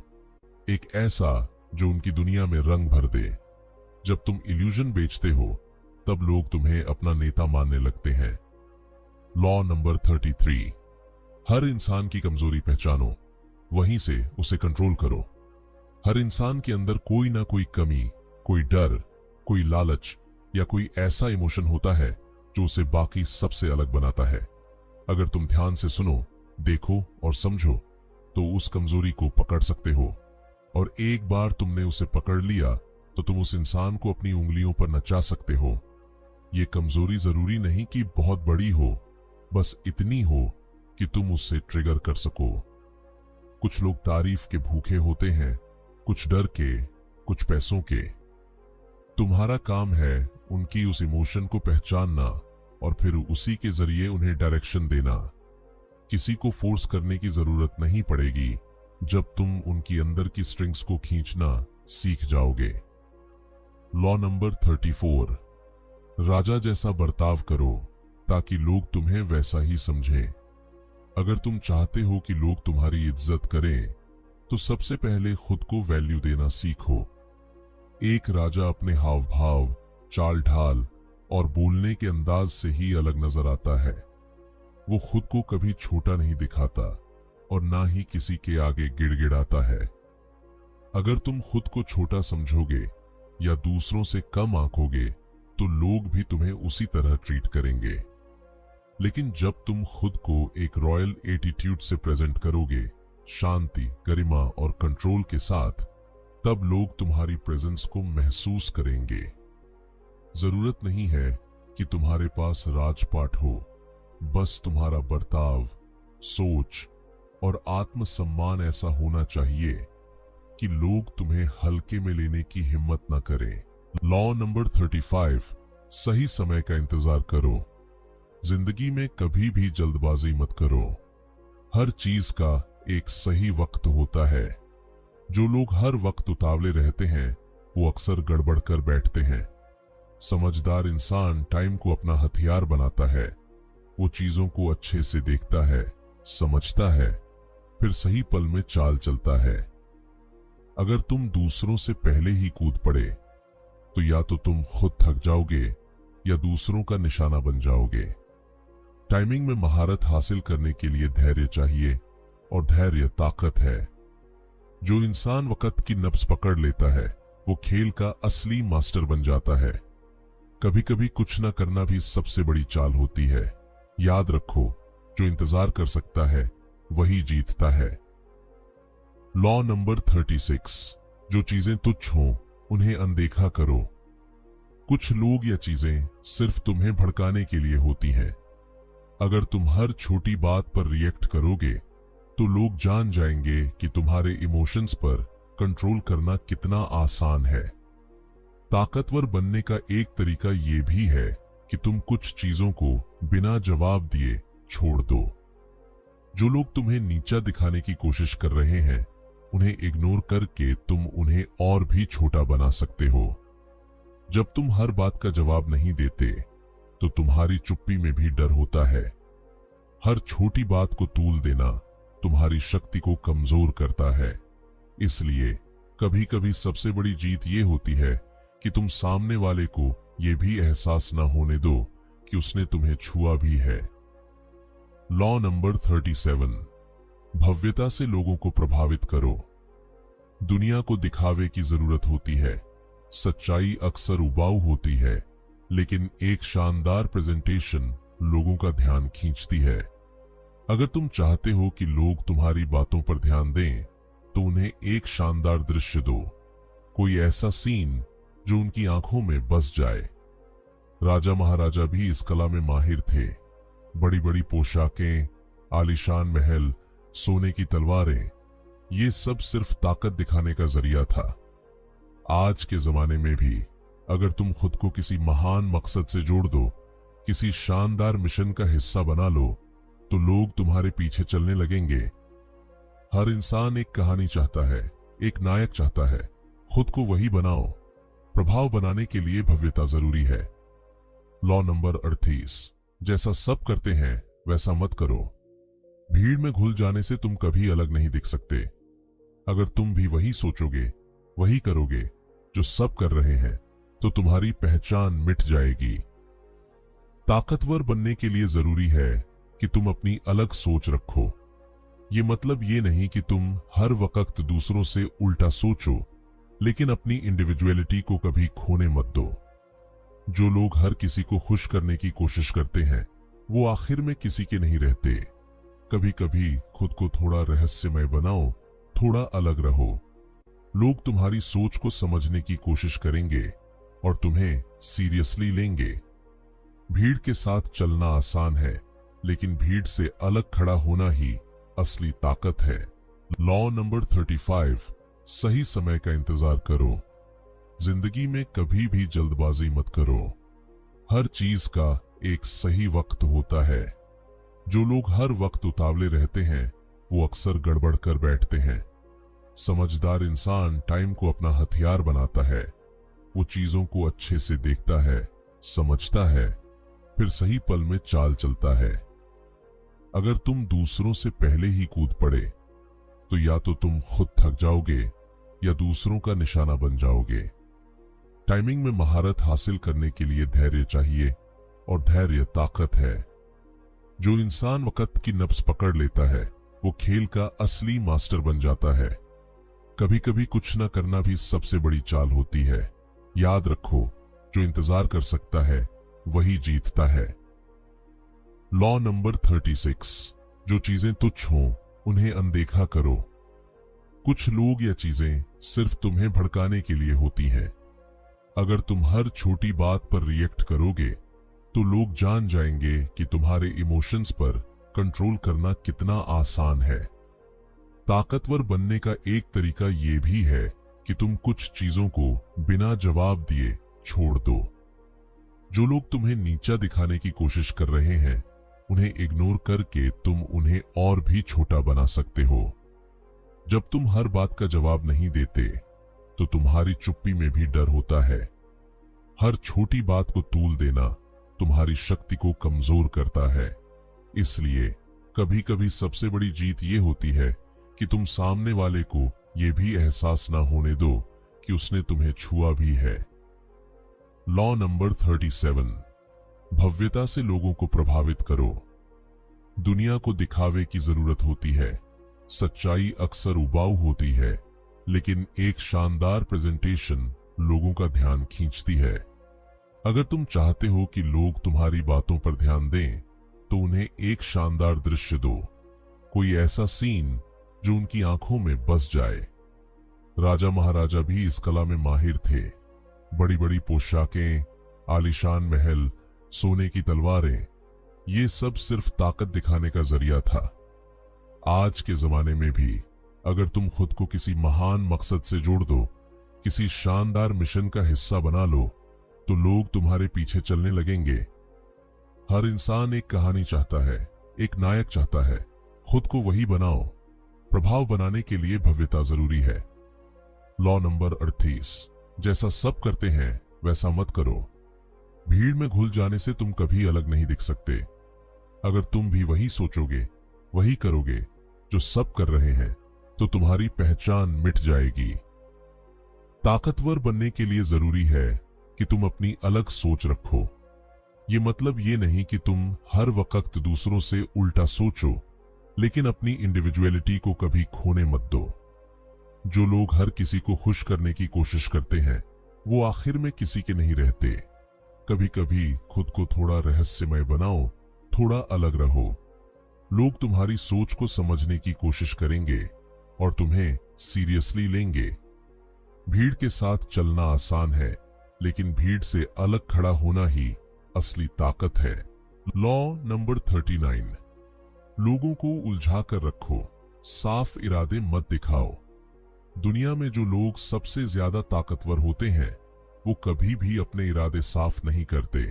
एक ऐसा जो उनकी दुनिया में रंग भर दे। जब तुम इल्यूजन बेचते हो तब लोग तुम्हें अपना नेता मानने लगते हैं। लॉ नंबर 33, हर इंसान की कमजोरी पहचानो, वहीं से उसे कंट्रोल करो। हर इंसान के अंदर कोई ना कोई कमी, कोई डर, कोई लालच या कोई ऐसा इमोशन होता है जो उसे बाकी सबसे अलग बनाता है। अगर तुम ध्यान से सुनो, देखो और समझो तो उस कमजोरी को पकड़ सकते हो। और एक बार तुमने उसे पकड़ लिया तो तुम उस इंसान को अपनी उंगलियों पर नचा सकते हो। ये कमजोरी जरूरी नहीं कि बहुत बड़ी हो, बस इतनी हो कि तुम उससे ट्रिगर कर सको। कुछ लोग तारीफ के भूखे होते हैं, कुछ डर के, कुछ पैसों के। तुम्हारा काम है उनकी उस इमोशन को पहचानना और फिर उसी के जरिए उन्हें डायरेक्शन देना। किसी को फोर्स करने की जरूरत नहीं पड़ेगी जब तुम उनकी अंदर की स्ट्रिंग्स को खींचना सीख जाओगे। लॉ नंबर 34, राजा जैसा बर्ताव करो ताकि लोग तुम्हें वैसा ही समझें। अगर तुम चाहते हो कि लोग तुम्हारी इज्जत करें तो सबसे पहले खुद को वैल्यू देना सीखो। एक राजा अपने हाव भाव, चाल ढाल और बोलने के अंदाज से ही अलग नजर आता है। वो खुद को कभी छोटा नहीं दिखाता और ना ही किसी के आगे गिड़गिड़ाता है। अगर तुम खुद को छोटा समझोगे या दूसरों से कम आंकोगे तो लोग भी तुम्हें उसी तरह ट्रीट करेंगे। लेकिन जब तुम खुद को एक रॉयल एटीट्यूड से प्रेजेंट करोगे, शांति, गरिमा और कंट्रोल के साथ, तब लोग तुम्हारी प्रेजेंस को महसूस करेंगे। जरूरत नहीं है कि तुम्हारे पास राजपाट हो, बस तुम्हारा बर्ताव, सोच और आत्मसम्मान ऐसा होना चाहिए कि लोग तुम्हें हल्के में लेने की हिम्मत न करें। लॉ नंबर 35, सही समय का इंतजार करो। जिंदगी में कभी भी जल्दबाजी मत करो। हर चीज का एक सही वक्त होता है। जो लोग हर वक्त उतावले रहते हैं वो अक्सर गड़बड़ कर बैठते हैं। समझदार इंसान टाइम को अपना हथियार बनाता है। वो चीजों को अच्छे से देखता है, समझता है, फिर सही पल में चाल चलता है। अगर तुम दूसरों से पहले ही कूद पड़े तो या तो तुम खुद थक जाओगे या दूसरों का निशाना बन जाओगे। टाइमिंग में महारत हासिल करने के लिए धैर्य चाहिए और धैर्य ताकत है। जो इंसान वक्त की नब्ज पकड़ लेता है वो खेल का असली मास्टर बन जाता है। कभी कभी कुछ न करना भी सबसे बड़ी चाल होती है। याद रखो, जो इंतजार कर सकता है वही जीतता है। लॉ नंबर 36, जो चीजें तुच्छ हों उन्हें अनदेखा करो। कुछ लोग या चीजें सिर्फ तुम्हें भड़काने के लिए होती हैं। अगर तुम हर छोटी बात पर रिएक्ट करोगे तो लोग जान जाएंगे कि तुम्हारे इमोशंस पर कंट्रोल करना कितना आसान है। ताकतवर बनने का एक तरीका ये भी है कि तुम कुछ चीजों को बिना जवाब दिए छोड़ दो। जो लोग तुम्हें नीचा दिखाने की कोशिश कर रहे हैं उन्हें इग्नोर करके तुम उन्हें और भी छोटा बना सकते हो। जब तुम हर बात का जवाब नहीं देते तो तुम्हारी चुप्पी में भी डर होता है। हर छोटी बात को तूल देना तुम्हारी शक्ति को कमजोर करता है। इसलिए कभी कभी सबसे बड़ी जीत ये होती है कि तुम सामने वाले को ये भी एहसास न होने दो कि उसने तुम्हें छुआ भी है। लॉ नंबर 37, भव्यता से लोगों को प्रभावित करो। दुनिया को दिखावे की जरूरत होती है। सच्चाई अक्सर उबाऊ होती है, लेकिन एक शानदार प्रेजेंटेशन लोगों का ध्यान खींचती है। अगर तुम चाहते हो कि लोग तुम्हारी बातों पर ध्यान दें तो उन्हें एक शानदार दृश्य दो। कोई ऐसा सीन जो उनकी आंखों में बस जाए। राजा महाराजा भी इस कला में माहिर थे। बड़ी बड़ी पोशाकें, आलीशान महल, सोने की तलवारें, ये सब सिर्फ ताकत दिखाने का जरिया था। आज के जमाने में भी अगर तुम खुद को किसी महान मकसद से जोड़ दो, किसी शानदार मिशन का हिस्सा बना लो, तो लोग तुम्हारे पीछे चलने लगेंगे। हर इंसान एक कहानी चाहता है, एक नायक चाहता है। खुद को वही बनाओ। प्रभाव बनाने के लिए भव्यता जरूरी है। लॉ नंबर 38, जैसा सब करते हैं वैसा मत करो। भीड़ में घुल जाने से तुम कभी अलग नहीं दिख सकते। अगर तुम भी वही सोचोगे, वही करोगे जो सब कर रहे हैं, तो तुम्हारी पहचान मिट जाएगी। ताकतवर बनने के लिए जरूरी है कि तुम अपनी अलग सोच रखो। ये मतलब ये नहीं कि तुम हर वक्त दूसरों से उल्टा सोचो, लेकिन अपनी इंडिविजुअलिटी को कभी खोने मत दो। जो लोग हर किसी को खुश करने की कोशिश करते हैं वो आखिर में किसी के नहीं रहते। कभी कभी खुद को थोड़ा रहस्यमय बनाओ, थोड़ा अलग रहो। लोग तुम्हारी सोच को समझने की कोशिश करेंगे और तुम्हें सीरियसली लेंगे। भीड़ के साथ चलना आसान है, लेकिन भीड़ से अलग खड़ा होना ही असली ताकत है। लॉ नंबर 35, सही समय का इंतजार करो। जिंदगी में कभी भी जल्दबाजी मत करो। हर चीज का एक सही वक्त होता है। जो लोग हर वक्त उतावले रहते हैं वो अक्सर गड़बड़ कर बैठते हैं। समझदार इंसान टाइम को अपना हथियार बनाता है। वो चीजों को अच्छे से देखता है, समझता है, फिर सही पल में चाल चलता है। अगर तुम दूसरों से पहले ही कूद पड़े तो या तो तुम खुद थक जाओगे या दूसरों का निशाना बन जाओगे। टाइमिंग में महारत हासिल करने के लिए धैर्य चाहिए और धैर्य ताकत है। जो इंसान वक्त की नब्ज पकड़ लेता है वो खेल का असली मास्टर बन जाता है। कभी कभी कुछ न करना भी सबसे बड़ी चाल होती है। याद रखो, जो इंतजार कर सकता है वही जीतता है। लॉ नंबर 36, जो चीजें तुच्छ हों उन्हें अनदेखा करो। कुछ लोग या चीजें सिर्फ तुम्हें भड़काने के लिए होती हैं। अगर तुम हर छोटी बात पर रिएक्ट करोगे तो लोग जान जाएंगे कि तुम्हारे इमोशंस पर कंट्रोल करना कितना आसान है। ताकतवर बनने का एक तरीका ये भी है कि तुम कुछ चीजों को बिना जवाब दिए छोड़ दो। जो लोग तुम्हें नीचा दिखाने की कोशिश कर रहे हैं उन्हें इग्नोर करके तुम उन्हें और भी छोटा बना सकते हो। जब तुम हर बात का जवाब नहीं देते तो तुम्हारी चुप्पी में भी डर होता है। हर छोटी बात को तूल देना तुम्हारी शक्ति को कमजोर करता है। इसलिए कभी कभी सबसे बड़ी जीत ये होती है कि तुम सामने वाले को यह भी एहसास ना होने दो कि उसने तुम्हें छुआ भी है। लॉ नंबर 37, भव्यता से लोगों को प्रभावित करो। दुनिया को दिखावे की जरूरत होती है। सच्चाई अक्सर उबाऊ होती है, लेकिन एक शानदार प्रेजेंटेशन लोगों का ध्यान खींचती है। अगर तुम चाहते हो कि लोग तुम्हारी बातों पर ध्यान दें तो उन्हें एक शानदार दृश्य दो, कोई ऐसा सीन जो उनकी आंखों में बस जाए। राजा महाराजा भी इस कला में माहिर थे। बड़ी बड़ी पोशाकें, आलीशान महल, सोने की तलवारें, ये सब सिर्फ ताकत दिखाने का जरिया था। आज के जमाने में भी अगर तुम खुद को किसी महान मकसद से जोड़ दो, किसी शानदार मिशन का हिस्सा बना लो, तो लोग तुम्हारे पीछे चलने लगेंगे। हर इंसान एक कहानी चाहता है, एक नायक चाहता है। खुद को वही बनाओ। प्रभाव बनाने के लिए भव्यता जरूरी है। लॉ नंबर 38, जैसा सब करते हैं वैसा मत करो। भीड़ में घुल जाने से तुम कभी अलग नहीं दिख सकते। अगर तुम भी वही सोचोगे, वही करोगे जो सब कर रहे हैं, तो तुम्हारी पहचान मिट जाएगी। ताकतवर बनने के लिए जरूरी है कि तुम अपनी अलग सोच रखो। ये मतलब ये नहीं कि तुम हर वक्त दूसरों से उल्टा सोचो, लेकिन अपनी इंडिविजुअलिटी को कभी खोने मत दो। जो लोग हर किसी को खुश करने की कोशिश करते हैं वो आखिर में किसी के नहीं रहते। कभी कभी खुद को थोड़ा रहस्यमय बनाओ, थोड़ा अलग रहो। लोग तुम्हारी सोच को समझने की कोशिश करेंगे और तुम्हें सीरियसली लेंगे। भीड़ के साथ चलना आसान है, लेकिन भीड़ से अलग खड़ा होना ही असली ताकत है। लॉ नंबर 39, लोगों को उलझा कर रखो, साफ इरादे मत दिखाओ। दुनिया में जो लोग सबसे ज्यादा ताकतवर होते हैं वो कभी भी अपने इरादे साफ नहीं करते।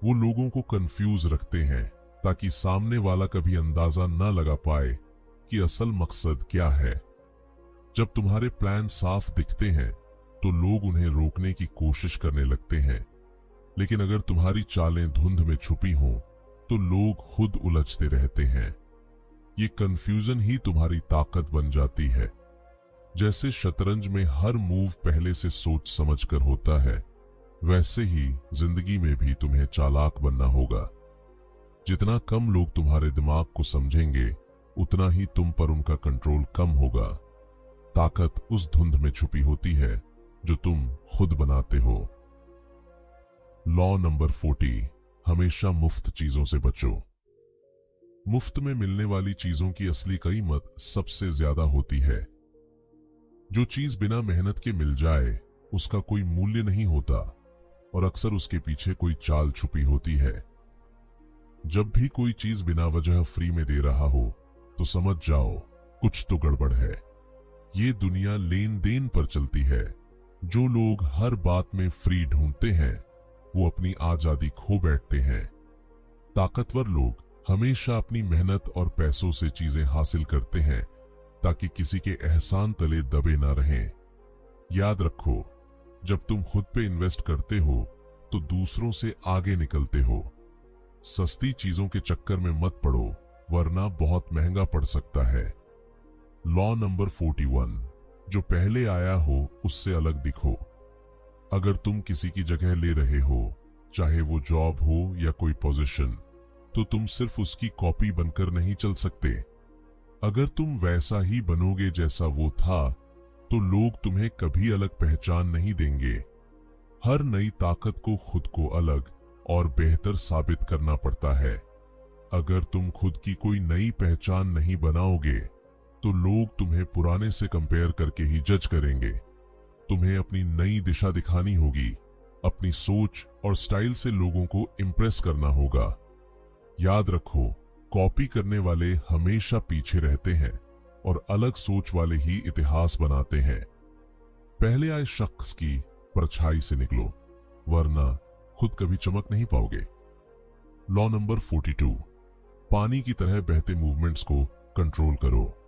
वो लोगों को कंफ्यूज रखते हैं ताकि सामने वाला कभी अंदाजा न लगा पाए कि असल मकसद क्या है। जब तुम्हारे प्लान साफ दिखते हैं तो लोग उन्हें रोकने की कोशिश करने लगते हैं, लेकिन अगर तुम्हारी चालें धुंध में छुपी हों तो लोग खुद उलझते रहते हैं। ये कंफ्यूजन ही तुम्हारी ताकत बन जाती है। जैसे शतरंज में हर मूव पहले से सोच समझकर होता है, वैसे ही जिंदगी में भी तुम्हें चालाक बनना होगा। जितना कम लोग तुम्हारे दिमाग को समझेंगे उतना ही तुम पर उनका कंट्रोल कम होगा। ताकत उस धुंध में छुपी होती है जो तुम खुद बनाते हो। लॉ नंबर 40, हमेशा मुफ्त चीजों से बचो। मुफ्त में मिलने वाली चीजों की असली कीमत सबसे ज्यादा होती है। जो चीज बिना मेहनत के मिल जाए उसका कोई मूल्य नहीं होता और अक्सर उसके पीछे कोई चाल छुपी होती है। जब भी कोई चीज बिना वजह फ्री में दे रहा हो तो समझ जाओ कुछ तो गड़बड़ है। ये दुनिया लेन देन पर चलती है। जो लोग हर बात में फ्री ढूंढते हैं वो अपनी आजादी खो बैठते हैं। ताकतवर लोग हमेशा अपनी मेहनत और पैसों से चीजें हासिल करते हैं ताकि किसी के एहसान तले दबे ना रहें। याद रखो, जब तुम खुद पे इन्वेस्ट करते हो तो दूसरों से आगे निकलते हो। सस्ती चीजों के चक्कर में मत पड़ो, वरना बहुत महंगा पड़ सकता है। लॉ नंबर 41, जो पहले आया हो उससे अलग दिखो। अगर तुम किसी की जगह ले रहे हो, चाहे वो जॉब हो या कोई पोजीशन, तो तुम सिर्फ उसकी कॉपी बनकर नहीं चल सकते। अगर तुम वैसा ही बनोगे जैसा वो था, तो लोग तुम्हें कभी अलग पहचान नहीं देंगे। हर नई ताकत को खुद को अलग और बेहतर साबित करना पड़ता है। अगर तुम खुद की कोई नई पहचान नहीं बनाओगे, तो लोग तुम्हें पुराने से कंपेयर करके ही जज करेंगे। तुम्हें अपनी नई दिशा दिखानी होगी, अपनी सोच और स्टाइल से लोगों को इम्प्रेस करना होगा। याद रखो, कॉपी करने वाले हमेशा पीछे रहते हैं और अलग सोच वाले ही इतिहास बनाते हैं। पहले आए शख्स की परछाई से निकलो, वरना खुद कभी चमक नहीं पाओगे। लॉ नंबर 42, पानी की तरह बहते मूवमेंट्स को कंट्रोल करो।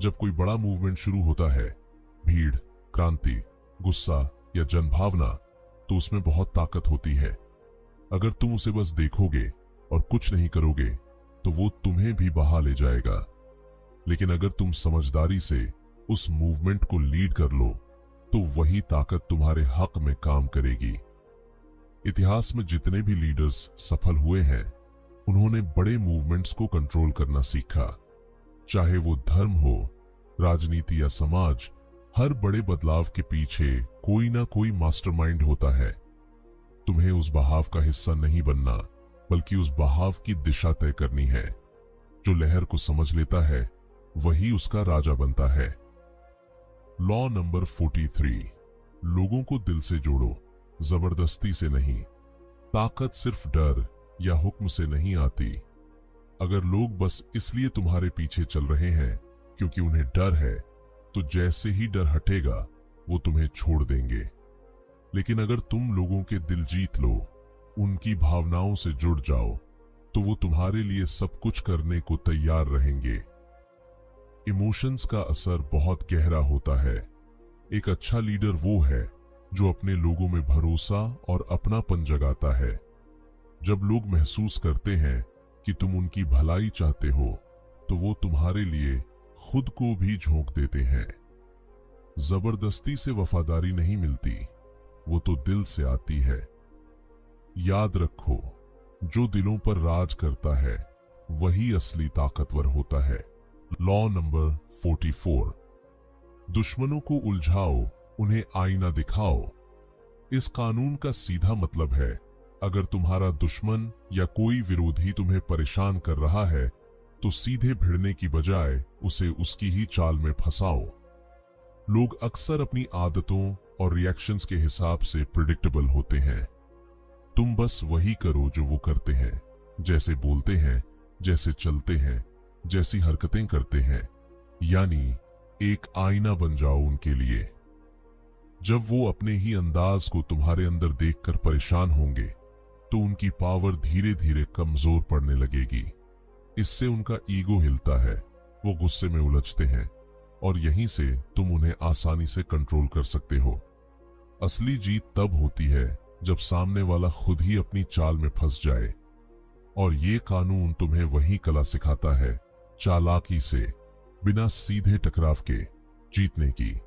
जब कोई बड़ा मूवमेंट शुरू होता है, भीड़, क्रांति, गुस्सा या जनभावना, तो उसमें बहुत ताकत होती है। अगर तुम उसे बस देखोगे और कुछ नहीं करोगे, तो वो तुम्हें भी बहा ले जाएगा। लेकिन अगर तुम समझदारी से उस मूवमेंट को लीड कर लो, तो वही ताकत तुम्हारे हक में काम करेगी। इतिहास में जितने भी लीडर्स सफल हुए हैं, उन्होंने बड़े मूवमेंट्स को कंट्रोल करना सीखा। चाहे वो धर्म हो, राजनीति या समाज, हर बड़े बदलाव के पीछे कोई ना कोई मास्टरमाइंड होता है। तुम्हें उस बहाव का हिस्सा नहीं बनना, बल्कि उस बहाव की दिशा तय करनी है। जो लहर को समझ लेता है, वही उसका राजा बनता है। लॉ नंबर 43, लोगों को दिल से जोड़ो, जबरदस्ती से नहीं। ताकत सिर्फ डर या हुक्म से नहीं आती। अगर लोग बस इसलिए तुम्हारे पीछे चल रहे हैं क्योंकि उन्हें डर है, तो जैसे ही डर हटेगा, वो तुम्हें छोड़ देंगे। लेकिन अगर तुम लोगों के दिल जीत लो, उनकी भावनाओं से जुड़ जाओ, तो वो तुम्हारे लिए सब कुछ करने को तैयार रहेंगे। इमोशंस का असर बहुत गहरा होता है। एक अच्छा लीडर वो है जो अपने लोगों में भरोसा और अपनापन जगाता है। जब लोग महसूस करते हैं कि तुम उनकी भलाई चाहते हो, तो वो तुम्हारे लिए खुद को भी झोंक देते हैं। जबरदस्ती से वफादारी नहीं मिलती, वो तो दिल से आती है। याद रखो, जो दिलों पर राज करता है, वही असली ताकतवर होता है। लॉ नंबर 44, दुश्मनों को उलझाओ, उन्हें आईना दिखाओ। इस कानून का सीधा मतलब है, अगर तुम्हारा दुश्मन या कोई विरोधी तुम्हें परेशान कर रहा है, तो सीधे भिड़ने की बजाय उसे उसकी ही चाल में फंसाओ। लोग अक्सर अपनी आदतों और रिएक्शंस के हिसाब से प्रिडिक्टेबल होते हैं। तुम बस वही करो जो वो करते हैं, जैसे बोलते हैं, जैसे चलते हैं, जैसी हरकतें करते हैं। यानी एक आईना बन जाओ उनके लिए। जब वो अपने ही अंदाज को तुम्हारे अंदर देखकर परेशान होंगे, तो उनकी पावर धीरे धीरे कमजोर पड़ने लगेगी। इससे उनका ईगो हिलता है, वो गुस्से में उलझते हैं, और यहीं से तुम उन्हें आसानी से कंट्रोल कर सकते हो। असली जीत तब होती है जब सामने वाला खुद ही अपनी चाल में फंस जाए। और ये कानून तुम्हें वही कला सिखाता है, चालाकी से, बिना सीधे टकराव के जीतने की।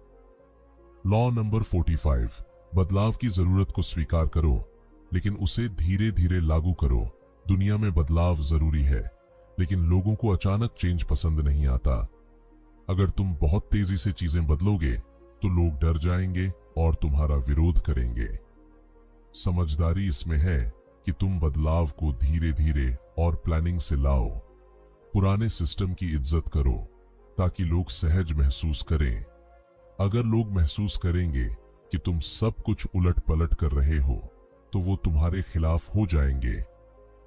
लॉ नंबर 45, बदलाव की जरूरत को स्वीकार करो, लेकिन उसे धीरे धीरे लागू करो। दुनिया में बदलाव जरूरी है, लेकिन लोगों को अचानक चेंज पसंद नहीं आता। अगर तुम बहुत तेजी से चीजें बदलोगे, तो लोग डर जाएंगे और तुम्हारा विरोध करेंगे। समझदारी इसमें है कि तुम बदलाव को धीरे धीरे और प्लानिंग से लाओ। पुराने सिस्टम की इज्जत करो, ताकि लोग सहज महसूस करें। अगर लोग महसूस करेंगे कि तुम सब कुछ उलट पलट कर रहे हो, तो वो तुम्हारे खिलाफ हो जाएंगे।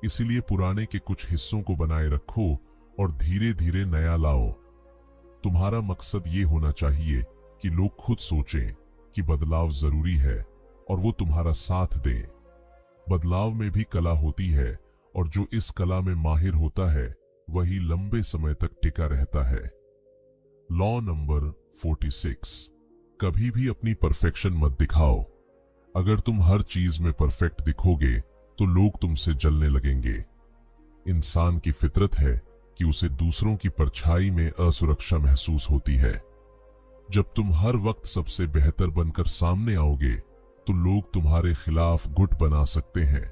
इसीलिए पुराने के कुछ हिस्सों को बनाए रखो और धीरे धीरे नया लाओ। तुम्हारा मकसद ये होना चाहिए कि लोग खुद सोचें कि बदलाव जरूरी है और वो तुम्हारा साथ दें। बदलाव में भी कला होती है, और जो इस कला में माहिर होता है, वही लंबे समय तक टिका रहता है। लॉ नंबर 46, कभी भी अपनी परफेक्शन मत दिखाओ। अगर तुम हर चीज में परफेक्ट दिखोगे, तो लोग तुमसे जलने लगेंगे। इंसान की फितरत है कि उसे दूसरों की परछाई में असुरक्षा महसूस होती है। जब तुम हर वक्त सबसे बेहतर बनकर सामने आओगे, तो लोग तुम्हारे खिलाफ गुट बना सकते हैं।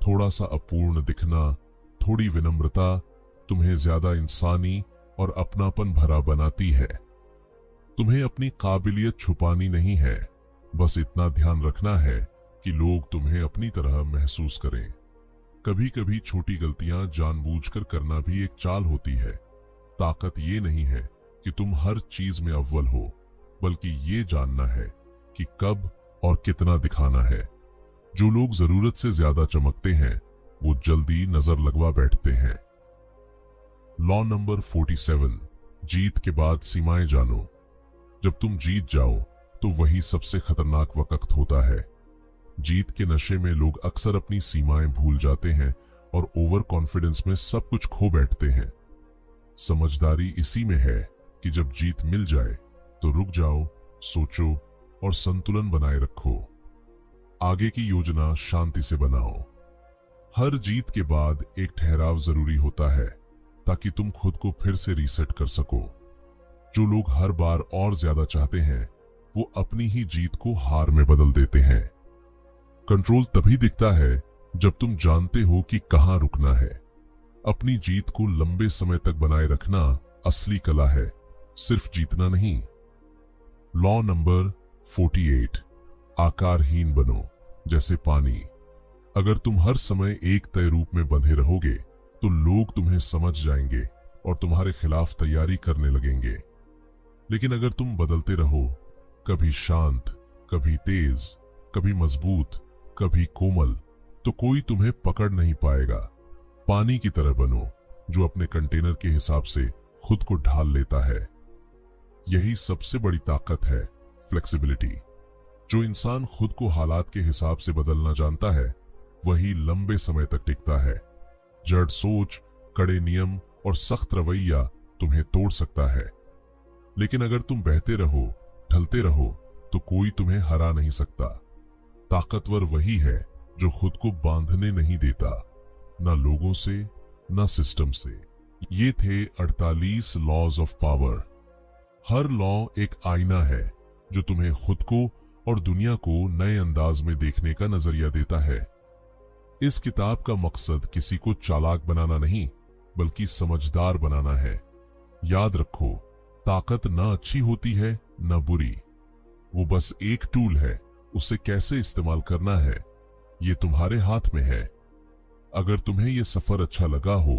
थोड़ा सा अपूर्ण दिखना, थोड़ी विनम्रता तुम्हें ज्यादा इंसानी और अपनापन भरा बनाती है। तुम्हें अपनी काबिलियत छुपानी नहीं है, बस इतना ध्यान रखना है कि लोग तुम्हें अपनी तरह महसूस करें। कभी कभी छोटी गलतियां जानबूझकर करना भी एक चाल होती है। ताकत ये नहीं है कि तुम हर चीज में अव्वल हो, बल्कि ये जानना है कि कब और कितना दिखाना है। जो लोग जरूरत से ज्यादा चमकते हैं वो जल्दी नजर लगवा बैठते हैं। लॉ नंबर 47, जीत के बाद सीमाएं जानो। जब तुम जीत जाओ तो वही सबसे खतरनाक वक्त होता है। जीत के नशे में लोग अक्सर अपनी सीमाएं भूल जाते हैं और ओवर कॉन्फिडेंस में सब कुछ खो बैठते हैं। समझदारी इसी में है कि जब जीत मिल जाए तो रुक जाओ, सोचो और संतुलन बनाए रखो। आगे की योजना शांति से बनाओ। हर जीत के बाद एक ठहराव जरूरी होता है ताकि तुम खुद को फिर से रीसेट कर सको। जो लोग हर बार और ज्यादा चाहते हैं वो अपनी ही जीत को हार में बदल देते हैं। कंट्रोल तभी दिखता है जब तुम जानते हो कि कहां रुकना है। अपनी जीत को लंबे समय तक बनाए रखना असली कला है, सिर्फ जीतना नहीं। लॉ नंबर 48, आकारहीन बनो जैसे पानी। अगर तुम हर समय एक तय रूप में बंधे रहोगे तो लोग तुम्हें समझ जाएंगे और तुम्हारे खिलाफ तैयारी करने लगेंगे। लेकिन अगर तुम बदलते रहो, कभी शांत, कभी तेज, कभी मजबूत, कभी कोमल, तो कोई तुम्हें पकड़ नहीं पाएगा। पानी की तरह बनो जो अपने कंटेनर के हिसाब से खुद को ढाल लेता है। यही सबसे बड़ी ताकत है, फ्लेक्सिबिलिटी। जो इंसान खुद को हालात के हिसाब से बदलना जानता है वही लंबे समय तक टिकता है। जड़ सोच, कड़े नियम और सख्त रवैया तुम्हें तोड़ सकता है, लेकिन अगर तुम बहते रहो, ढलते रहो, तो कोई तुम्हें हरा नहीं सकता। ताकतवर वही है जो खुद को बांधने नहीं देता, ना लोगों से, ना सिस्टम से। ये थे 48 लॉज ऑफ पावर। हर लॉ एक आईना है जो तुम्हें खुद को और दुनिया को नए अंदाज में देखने का नजरिया देता है। इस किताब का मकसद किसी को चालाक बनाना नहीं, बल्कि समझदार बनाना है। याद रखो, ताकत ना अच्छी होती है ना बुरी, वो बस एक टूल है। उसे कैसे इस्तेमाल करना है ये तुम्हारे हाथ में है। अगर तुम्हें यह सफर अच्छा लगा हो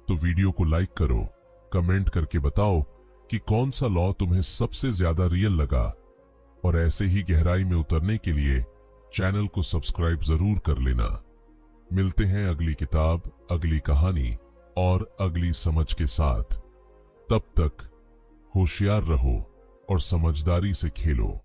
तो वीडियो को लाइक करो, कमेंट करके बताओ कि कौन सा लॉ तुम्हें सबसे ज्यादा रियल लगा, और ऐसे ही गहराई में उतरने के लिए चैनल को सब्सक्राइब जरूर कर लेना। मिलते हैं अगली किताब, अगली कहानी और अगली समझ के साथ। तब तक होशियार रहो और समझदारी से खेलो।